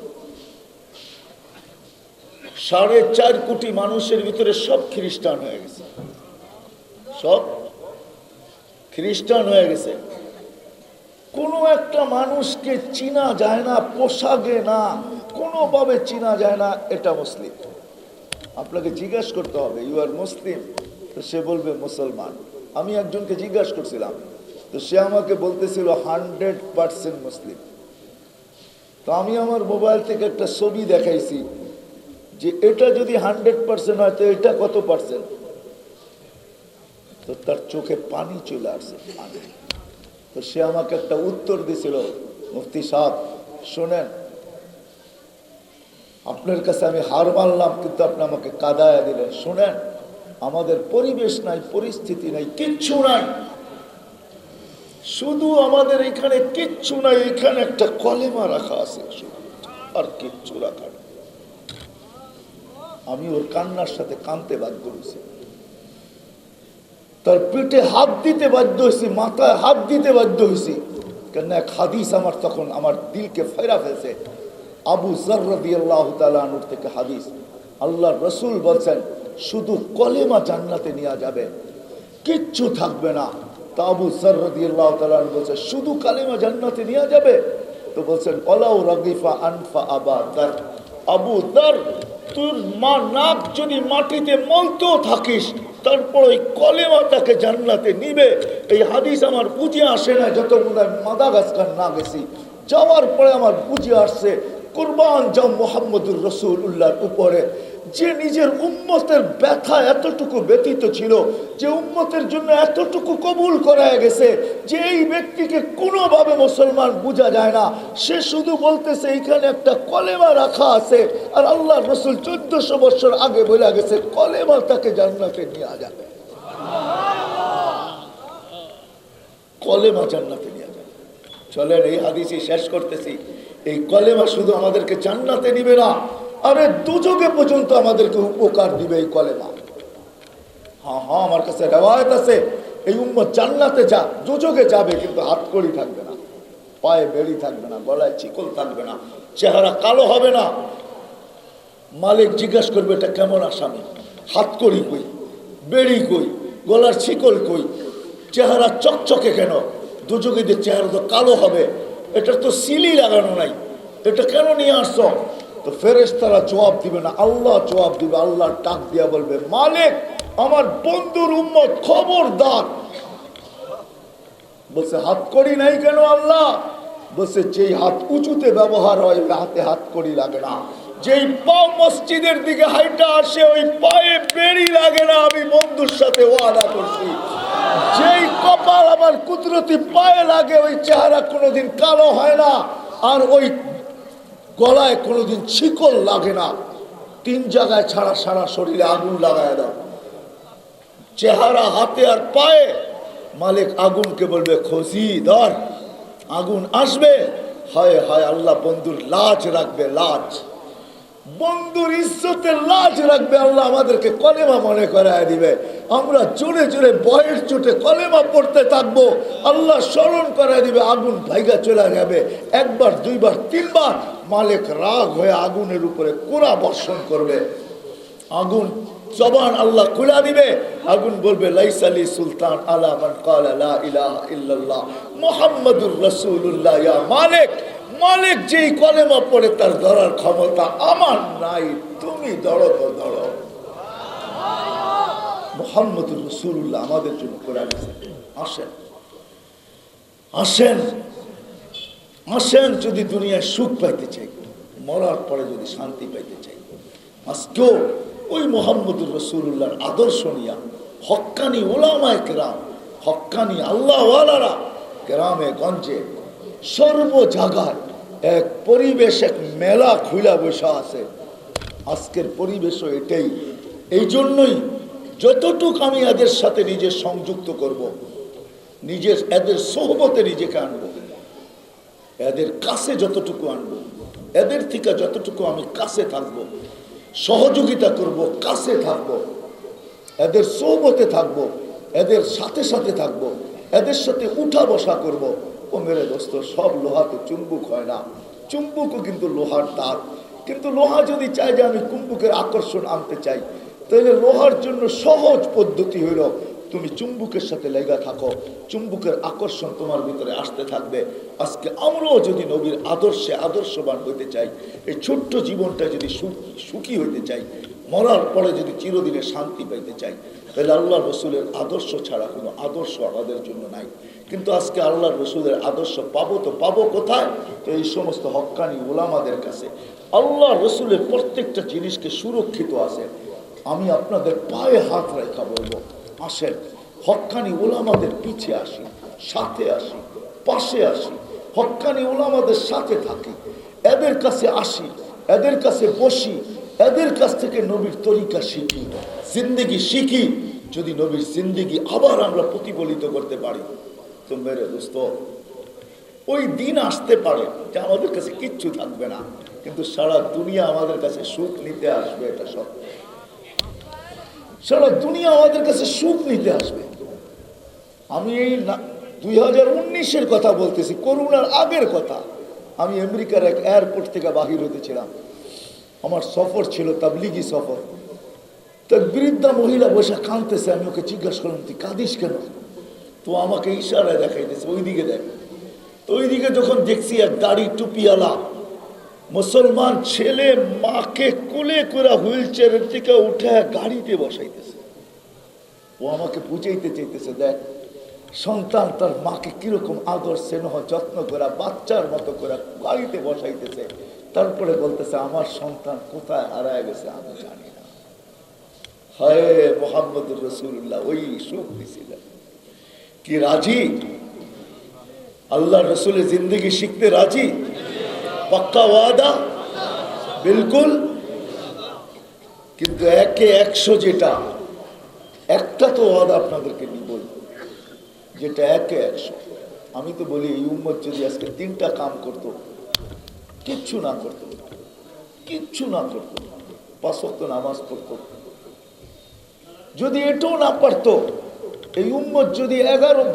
4.5 কোটি মানুষের ভিতরে সব খ্রিস্টান হয়ে গেছে, সব খ্রিস্টান হয়ে গেছে। কোনো একটা মানুষকে চিনা যায় না, পোশাকে না, কোনোভাবে চিনা যায় না এটা মুসলিম। আপনাকে জিজ্ঞাসা করতে হবে ইউ আর মুসলিম, তো সে বলবে মুসলমান। আমি একজনকে জিজ্ঞাসা করছিলাম, তো সে আমাকে বলতেছিল 100% মুসলিম। তো আমি আমার মোবাইল থেকে একটা ছবি দেখাইছি যে এটা যদি 100% হয় তো এটা কত পার্সেন্ট? তো তার চোখে পানি চলে আসছে, পানি। তো সে আমাকে একটা উত্তর দিছিল, মুফতি সাহেব শোনেন, আপনার কাছে আমি হার মানলাম, কিন্তু আপনি আমাকে কাদায়া দিলেন। শোনেন, আমাদের পরিবেশ নাই, পরিস্থিতি নাই, কিচ্ছু নাই, শুধু আমাদের এখানে কিচ্ছু নাই, এখানে একটা কলেমা রাখা আছে শুধু, আর কিচ্ছু রাখা নেই। আমি ওর কান্নার সাথে কাঁদতে বাধ্য হয়েছি, তার পিঠে হাত দিতে বাধ্য হয়েছি, মাথায় হাত দিতে বাধ্য হয়েছি। কেন এক হাদিস আমার তখন আমার দিলকে ফেরা ফেলছে। আবু যর রাদিয়াল্লাহু তাআলা আনহু থেকে হাদিস, আল্লাহর রাসূল বলছেন শুধু কলেমা জান্নাতে নেওয়া যাবে, কিচ্ছু থাকবে না। তা আবু যর রাদিয়াল্লাহু তাআলা আনহু বলছে শুধু কালেমা জান্নাতে নেওয়া যাবে? তো বলছেন ওয়ালাউ রাগিফা আনফা আবা যর, আবু যর তোর মা নাক যদি মাটিতে মলতেও থাকিস, তারপর ওই কলেমাটাকে জান্নাতে নিবে। এই হাদিস আমার বুঝে আসে না যত মাদাগাস্কার না গেছি। যাওয়ার পরে আমার বুঝে আসছে কুরবান যাও মুহাম্মদুর রাসূলুল্লাহর উপরে, যে নিজের উম্মতের ব্যথা এতটুকু ব্যতীত ছিল, যে উম্মতের জন্য এতটুকু কবুল করায় গেছে, যে এই ব্যক্তিকে কোনোভাবে মুসলমান বোঝা যায় না, সে শুধু বলতেছে এইখানে একটা কলেমা রাখা আছে, আর আল্লাহর রাসূল 1400 বছর আগে বলে গেছে কলেমা তাকে জান্নাতে নিয়ে যাবে, কলেমা জান্নাতে নিয়ে যাবে। চলেন এই হাদিসই শেষ করতেছি। এই কলেমা শুধু আমাদেরকে জান্নাতে নিবে না, আরে দুযোগে পর্যন্ত আমাদেরকে উপকার দিবে এই কলেমা। হ্যাঁ হ্যাঁ, আমার কাছে রিওয়ায়াত আছে এই উম্মত জান্নাতে যা দুযোগে যাবে, কিন্তু হাতকড়ি থাকবে না, পায়ে বেড়ি থাকবে না, গলায় চিকল থাকবে না, চেহারা কালো হবে না। মালিক জিজ্ঞাসা করবে এটা কেমন আসামি, হাতকড়ি কই, বেড়ি কই, গলার চিকল কই, চেহারা চকচকে কেন? দুযোগীদের চেহারা তো কালো হবে, এটার তো সিলি লাগানো নাই, এটা কেন নিয়ে আসছো? তো ফেরেশতারা জবাব দিবে না, আল্লাহ জবাব দিবে। আল্লাহ ডাক দিয়া বলবে মালিক আমার বন্ধুর উম্মত খবরদার। বলছে হাত করি নাই কেন আল্লাহ? বলছে যেই হাত উঁচুতে ব্যবহার হয় ওই হাতে হাত করি লাগে না, যেই পা মসজিদের দিকে হাইটা আসে ওই পায়ে বেড়ি লাগে না, আমি বন্ধুর সাথে ওয়াদা করছি। যেই কপাল আমার কুদরতি পায়ে লাগে ওই চেহারা কোনোদিন কালো হয় না, আর ওই গলায় কোনোদিন শিকল লাগে না। 3 জায়গায় ছাড়া সারা শরীরে আগুন লাগায় দাও, চেহারা, হাতে আর পায়ে। মালিক আগুনকে বলবে খোঁজি ধর, আগুন আসবে, হায় হায় আল্লাহ বন্ধুর লাজ রাখবে, লাজ, বন্ধুর ইজ্জতের লাজ রাখবে। আল্লাহ আমাদেরকে কলেমা মনে করায় দিবে, আমরা জোরে জোরে বয়ের চোটে কলেমা পড়তে থাকবো, আল্লাহ স্মরণ করায় দিবে, আগুন ভাইগা চলে যাবে। 1 বার 2 বার 3 বার মালিক রাগ হয়ে আগুনের উপরে কোরা বর্ষণ করবে, আগুন জবান আল্লাহ খুলে দিবে, আগুন বলবে লাইসালি সুলতান আলা মান ক্বালা লা ইলাহা ইল্লাল্লাহ মুহাম্মাদুর রাসূলুল্লাহ। ইয়া মালিক, মালিক যেই কলেমা পড়ে তার ধরার ক্ষমতা আমার নাই, তুমি ধরো তো ধরো। মুহাম্মাদুর রাসূলুল্লাহ আমাদের জন্য কোরআন আসেন, আসেন, আসেন। যদি দুনিয়ায় সুখ পাইতে চাই, মরার পরে যদি শান্তি পাইতে চাই, আজকেও ওই মুহাম্মাদুর রাসূলুল্লাহর আদর্শ নিয়া হক্কানি উলামায়ে কেরাম, হক্কানি আল্লাহওয়ালারা গ্রামে গঞ্জে সর্ব জায়গায় এক পরিবেশ, এক মেলা খুলা বসা আছে। আজকের পরিবেশও এটাই। এই জন্যই যতটুক আমি এদের সাথে নিজের সংযুক্ত করব, নিজের এদের সোহবতে নিজেকে আনবো, এদের কাছে যতটুকু আনবো, এদের থেকে যতটুকু আমি কাছে থাকবো, সহযোগিতা করব, কাছে থাকবো, এদের সোহবতে থাকবো, এদের সাথে সাথে থাকবো, এদের সাথে উঠা বসা করব। ও মেরে দোস্ত, সব লোহাতে চুম্বুক হয় না, চুম্বুকও কিন্তু লোহার তার। কিন্তু লোহা যদি চায় যে আমি চুম্বুকের আকর্ষণ আনতে চাই, তাহলে লোহার জন্য সহজ পদ্ধতি হইল তুমি চুম্বুকের সাথে লেগা থাকো, চুম্বুকের আকর্ষণ তোমার ভিতরে আসতে থাকবে। আজকে আমরাও যদি নবীর আদর্শে আদর্শবান হইতে চাই, এই ছোট্ট জীবনটা যদি সুখী হইতে চাই, মরার পরে যদি চিরদিনে শান্তি পাইতে চাই, তাহলে আল্লাহ রসুলের আদর্শ ছাড়া কোনো আদর্শ আমাদের জন্য নাই। কিন্তু আজকে আল্লাহ রসুলের আদর্শ পাবো তো পাবো কোথায়? তো এই সমস্ত হক্কানি ওলামাদের কাছে। আল্লাহ রসুলের প্রত্যেকটা জিনিসকে সুরক্ষিত আছে। আমি আপনাদের পায়ে হাত রেখা বলবো, আসেন হক্কানি ওলামাদের পিছে আসি, সাথে আসি, পাশে আসি, হক্কানি ওলামাদের সাথে থাকি, এদের কাছে আসি, এদের কাছে বসি, এদের কাছ থেকে নবীর তরিকা শিখি, জিন্দেগি শিখি। যদি নবীর জিন্দেগি আবার আমরা প্রতিফলিত করতে পারি, তো মেরে দোস্ত ওই দিন আসতে পারে যে আমাদের কাছে কিচ্ছু থাকবে না, কিন্তু সারা দুনিয়া আমাদের কাছে সুখ নিতে আসবে। এটা সব, সারা দুনিয়া আমাদের কাছে সুখ নিতে আসবে। আমি এই 2019-এর কথা বলতেছি, করোনার আগের কথা। আমি আমেরিকার এক এয়ারপোর্ট থেকে বাহির হতেছিলাম, আমার সফর ছিল তাবলিগি সফর। তো বৃদ্ধা মহিলা বসে কাঁদতেছে, আমি ওকে জিজ্ঞাসা করলাম তুই কাঁদিস কেন? তো আমাকে ইশারায় দেখাইতেছে ওইদিকে দেখ। তো ওইদিকে যখন দেখছি এক দাড়ি টুপিওয়ালা মুসলমান ছেলে মাকে কোলে করে হুইল চেয়ারের থেকে উঠে গাড়িতে বসাইতেছে। ও আমাকে বুঝাইতে চাইতেছে, দেখ সন্তান তার মাকে কিরকম আদর স্নেহ যত্ন করে বাচ্চার মতো করে গাড়িতে বসাইতেছে। তারপরে বলতেছে আমার সন্তান কোথায় হারায় গেছে আমি জানি না। হায় মুহাম্মদুর রাসূলুল্লাহ ওই সুখ দিছিলেন। কি রাজি? আল্লাহ রসুলের জিন্দগি শিখতে রাজি? পাক্কা ওয়াদা? বিলকুল। কিন্তু 100 যেটা, একটা তো ওয়াদা আপনাদেরকে নিয়ে বলবো, যেটা 100। আমি তো বলি এই উম্মত যদি আজকে 3টা কাম করতো, কিচ্ছু না করতো, কিচ্ছু না করতো, 5 ওয়াক্ত নামাজ পড়তো, যদি এটাও না পারতো, এই উম্মত যদি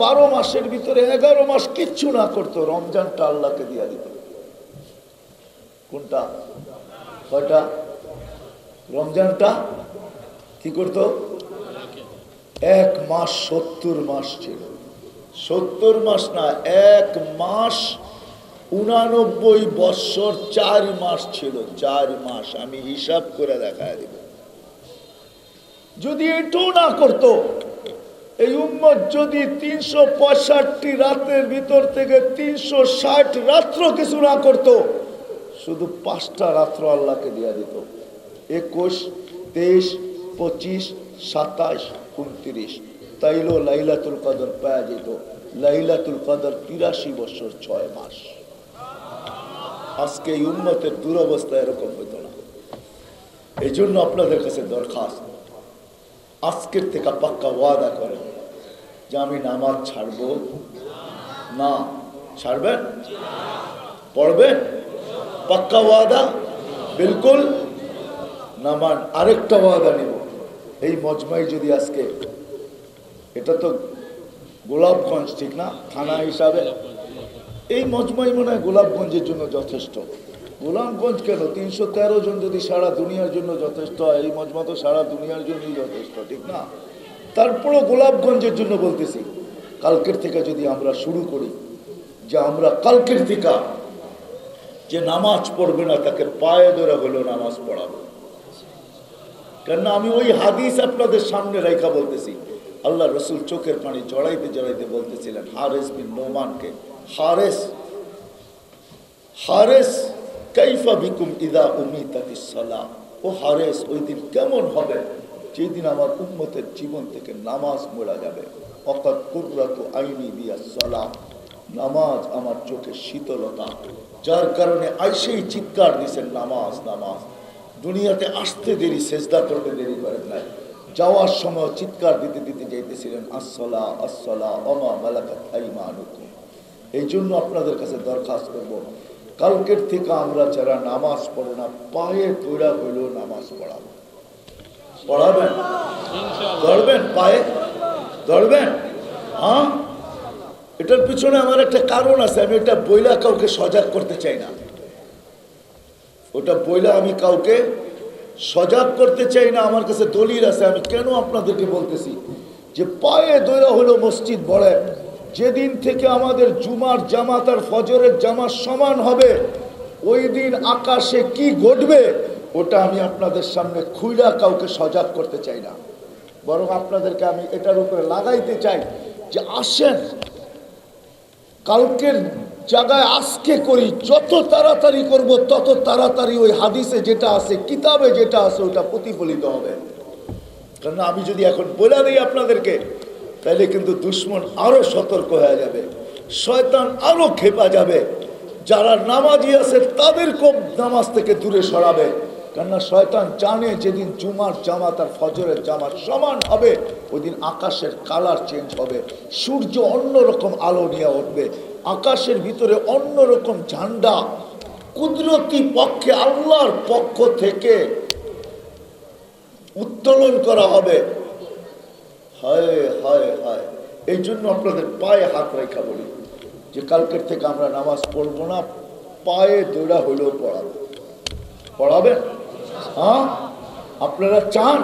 12 মাসের ভিতরে 11 মাস কিচ্ছু না করতো, রমজানটা আল্লাহকে দিয়া দিত। কোনটা? কয়টা? রমজানটা কি করতো? 1 মাস 70 মাস ছিল। 70 মাস না, 1 মাস 89 বৎসর 4 মাস ছিল। 4 মাস আমি হিসাব করে দেখা দিব। যদি এটাও না করতো, এই উম্মত যদি 365 রাতের ভিতর থেকে 360 রাত্র কিছু না করতো, শুধু 5টা রাত্র আল্লাহকে দিয়া দিত। 21, 23, 25, 27, 29, তাইলো লাইলাতুল কদর পাওয়া যেত। লাইলাতুল কদর 83 বছর 6 মাস। আজকে এই উম্মতের দুরবস্থা এরকম হইত না। এই জন্য আপনাদের কাছে দরখাস্ত, আজকের থেকে পাক্কা ওয়াদা করেন যে আমি নামাজ ছাড়বো না। ছাড়বেন? পড়বেন? পাক্কা ওয়াদা? বিলকুল। নামান আরেকটা ওয়াদা নিব, এই মজমাই যদি আজকে, এটা তো গোলাপগঞ্জ ঠিক না থানা হিসাবে, এই মজমাই মনে হয় গোলাপগঞ্জের জন্য যথেষ্ট। গোলাপগঞ্জ কেন, 313 জন যদি সারা দুনিয়ার জন্য যথেষ্ট হয়, এই মজমা তো সারা দুনিয়ার জন্যই যথেষ্ট, ঠিক না? তারপরও গোলাপগঞ্জের জন্য বলতেছি, কালকের থেকে যদি আমরা শুরু করি যে আমরা কালকের থেকে যে নামাজ পড়বে না তাকে পায়ে ধরে হলেও নামাজ পড়াবো। কেননা আমি ওই হাদিস আপনাদের সামনে রেখা বলতেছি। আল্লাহ রসুল চোখের পানি জড়াইতে জড়াইতে বলতেছিলেন হারেস বিন নোমানকে, হারেস কাইফা বিকুম ইদা উমিতাতিস সালাহ। ও হারেস, ওই দিন কেমন হবে যেই দিন আমার উম্মতের জীবন থেকে নামাজ মোড়া যাবে। অকাদ কুররাতু আইনি বিয়াস সালাহ, নামাজ আমার চোখের শীতলতা, যার কারণে আইসেই চিৎকার দিয়েছেন নামাজ নামাজ। দুনিয়াতে আসতে দেরি, সেজদা করতে দেরি করেন নাই, যাওয়ার সময় চিৎকার দিতে দিতে যাইতেছিলেন আসসালাহ আসসালাহ ওমা মালাকাত আইমানুকুম। এই জন্য আপনাদের কাছে দরখাস্ত করব, কালকের থেকে আমরা যারা নামাজ পড়ো না পায়ে দৌড়া হইলেও নামাজ পড়াবো। পড়াবেন? ধরবেন? পায়ে ধরবেন? হ্যাঁ, এটার পিছনে আমার একটা কারণ আছে। আমি এটা বইলা কাউকে সজাগ করতে চাই না। ওটা বইলা আমি কাউকে সজাগ করতে চাই না। আমার কাছে দলিল আছে। আমি কেন আপনাদেরকে বলতেছি যে পায়ে দৌড়া হলো মসজিদ বড়। যেদিন থেকে আমাদের জুমার জামাত আর ফজরের জামাত সমান হবে, ওই দিন আকাশে কি ঘটবে ওটা আমি আপনাদের সামনে খুইলা কাউকে সজাগ করতে চাই না, বরং আপনাদেরকে আমি এটার উপরে লাগাইতে চাই যে আসেন কালকের জায়গায় আজকে করি। যত তাড়াতাড়ি করব তত তাড়াতাড়ি ওই হাদিসে যেটা আছে, কিতাবে যেটা আছে ওটা প্রতিফলিত হবে। কারণ আমি যদি এখন বলে দিই আপনাদেরকে, তাহলে কিন্তু দুশ্মন আরো সতর্ক হয়ে যাবে, শয়তান আরো খেপা যাবে। যারা নামাজি আছে তাদেরকেও নামাজ থেকে দূরে সরাবে। কেননা শয়তান জানে যেদিন জুমার জামাত আর ফজরের জামাত সমান হবে, ওই দিন আকাশের কালার চেঞ্জ হবে, সূর্য অন্যরকম আলো নিয়ে উঠবে, আকাশের ভিতরে অন্যরকম ঝান্ডা কুদরতি পক্ষে আল্লাহর পক্ষ থেকে উত্তোলন করা হবে। হায় হায় হায়, এই জন্য আপনাদের পায়ে হাত রেখা বলি যে কালকের থেকে আমরা নামাজ পড়বো না, পায়ে দৌড়া হইলেও পড়াবো। পড়াবেন? হ্যাঁ, আপনারা চান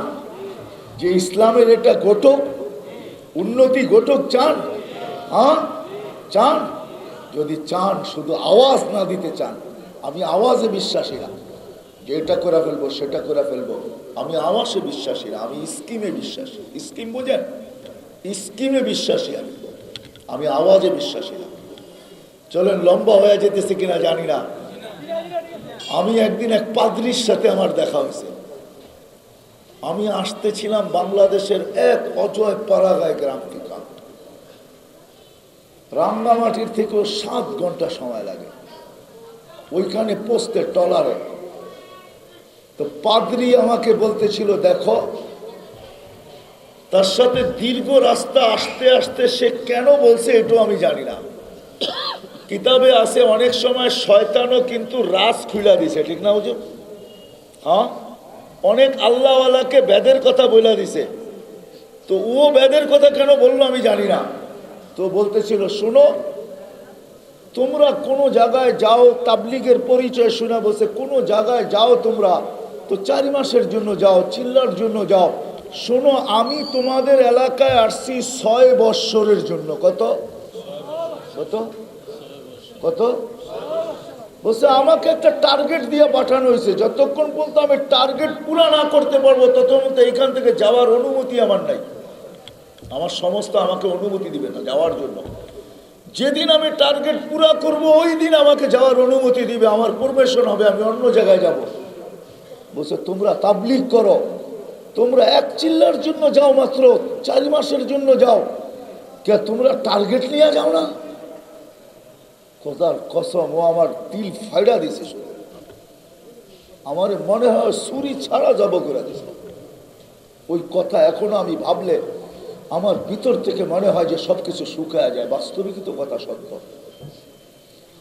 যে ইসলামের এটা ঘটক, উন্নতি ঘটক? চান? হ্যাঁ চান? যদি চান, শুধু আওয়াজ না দিতে চান, আমি আওয়াজে বিশ্বাসী না যে এটা করে ফেলবো সেটা করে ফেলবো। আমি আওয়াজে বিশ্বাসী না, আমি স্কিমে বিশ্বাসী। স্কিম বোঝেন? স্কিমে বিশ্বাসী আমি আওয়াজে বিশ্বাসী না। চলেন, লম্বা হয়ে যেতেছে কিনা জানি না। আমি একদিন এক পাদ্রির সাথে আমার দেখা হয়েছে। আমি আসতেছিলাম বাংলাদেশের এক অজয় পাড়াগায় গ্রাম থেকে। রাঙ্গামাটির থেকেও 7 ঘন্টা সময় লাগে ওইখানে পৌঁছতে ট্রলারে। তো পাদ্রি আমাকে বলতেছিল, দেখো তার সাথে দীর্ঘ রাস্তা আসতে আসতে সে কেন বলছে এটাও আমি জানি না। কিতাবে আছে অনেক সময় শয়তানও কিন্তু রাজ খুলা দিছে, ঠিক না হুজুর? হ্যাঁ, অনেক আল্লাহওয়ালাকে বেদের কথা বলে দিছে। তো ও বেদের কথা কেন বললো আমি জানি না। তো বলতেছিল, শোনো তোমরা কোনো জায়গায় যাও, তাবলিগের পরিচয় শোনা বলছে, কোনো জায়গায় যাও তোমরা তো 4 মাসের জন্য যাও, চিল্লার জন্য যাও। শোনো, আমি তোমাদের এলাকায় আসছি 6 বৎসরের জন্য। কত কত কত বলছে, আমাকে একটা টার্গেট দিয়ে পাঠানো হয়েছে, যতক্ষণ পর্যন্ত আমি টার্গেট পুরা না করতে পারবো ততক্ষণ তো এইখান থেকে যাওয়ার অনুমতি আমার নাই। আমার সমস্ত আমাকে অনুমতি দিবে না যাওয়ার জন্য। যেদিন আমি টার্গেট পুরা করব ওই দিন আমাকে যাওয়ার অনুমতি দিবে, আমার পারমিশন হবে, আমি অন্য জায়গায় যাব। বলছে, তোমরা তাবলিগ করো, তোমরা 1 চিল্লার জন্য যাও, মাত্র 4 মাসের জন্য যাও, কে তোমরা টার্গেট নিয়ে যাও না? খোদার কসম, ও আমার দিল ফাইড়া দিছে। আমার মনে হয় ছুরি ছাড়া জব করে দিছে ওই কথা। এখনো আমি ভাবলে আমার ভিতর থেকে মনে হয় যে সবকিছু শুকায় যায়। বাস্তবিক তো কথা সত্য।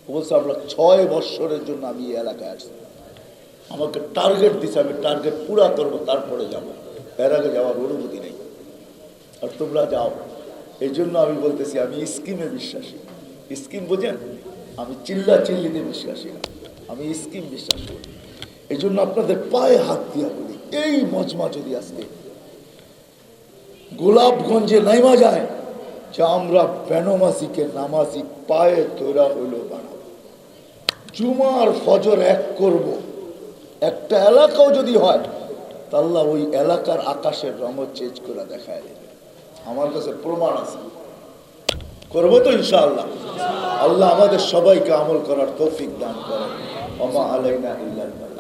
বলছে, আমরা 6 বৎসরের জন্য আমি এই এলাকায় আসছি, আমাকে টার্গেট দিছে, আমি টার্গেট পুরা করবো, তারপরে যাব, এর আগে যাওয়ার অনুমতি নেই। আর তোমরা যাও। এই জন্য আমি বলতেছি আমি স্কিমে বিশ্বাসী। স্কিম বোঝেন? আমি চিল্লা চিল্লিতে বিশ্বাসী না, আমি স্কিম বিশ্বাস করি। এই জন্য আপনাদের পায়ে হাত দিয়া বলি, এই মজমা যদি আজকে গোলাপগঞ্জে নাইমা যায় যে আমরা বেনমাজিকে নামাজি পায়ে তৈরা হইল বানাবো, জুমার ফজর এক করব, একটা এলাকাও যদি হয় তা আল্লাহ ওই এলাকার আকাশের রঙ চেঞ্জ করে দেখায় দেবে। আমার কাছে প্রমাণ আছে, করবো তো ইনশাআল্লাহ। আল্লাহ আমাদের সবাইকে আমল করার তৌফিক দান করেন। ওমা আলাইনা ইল্লাল বালাগ।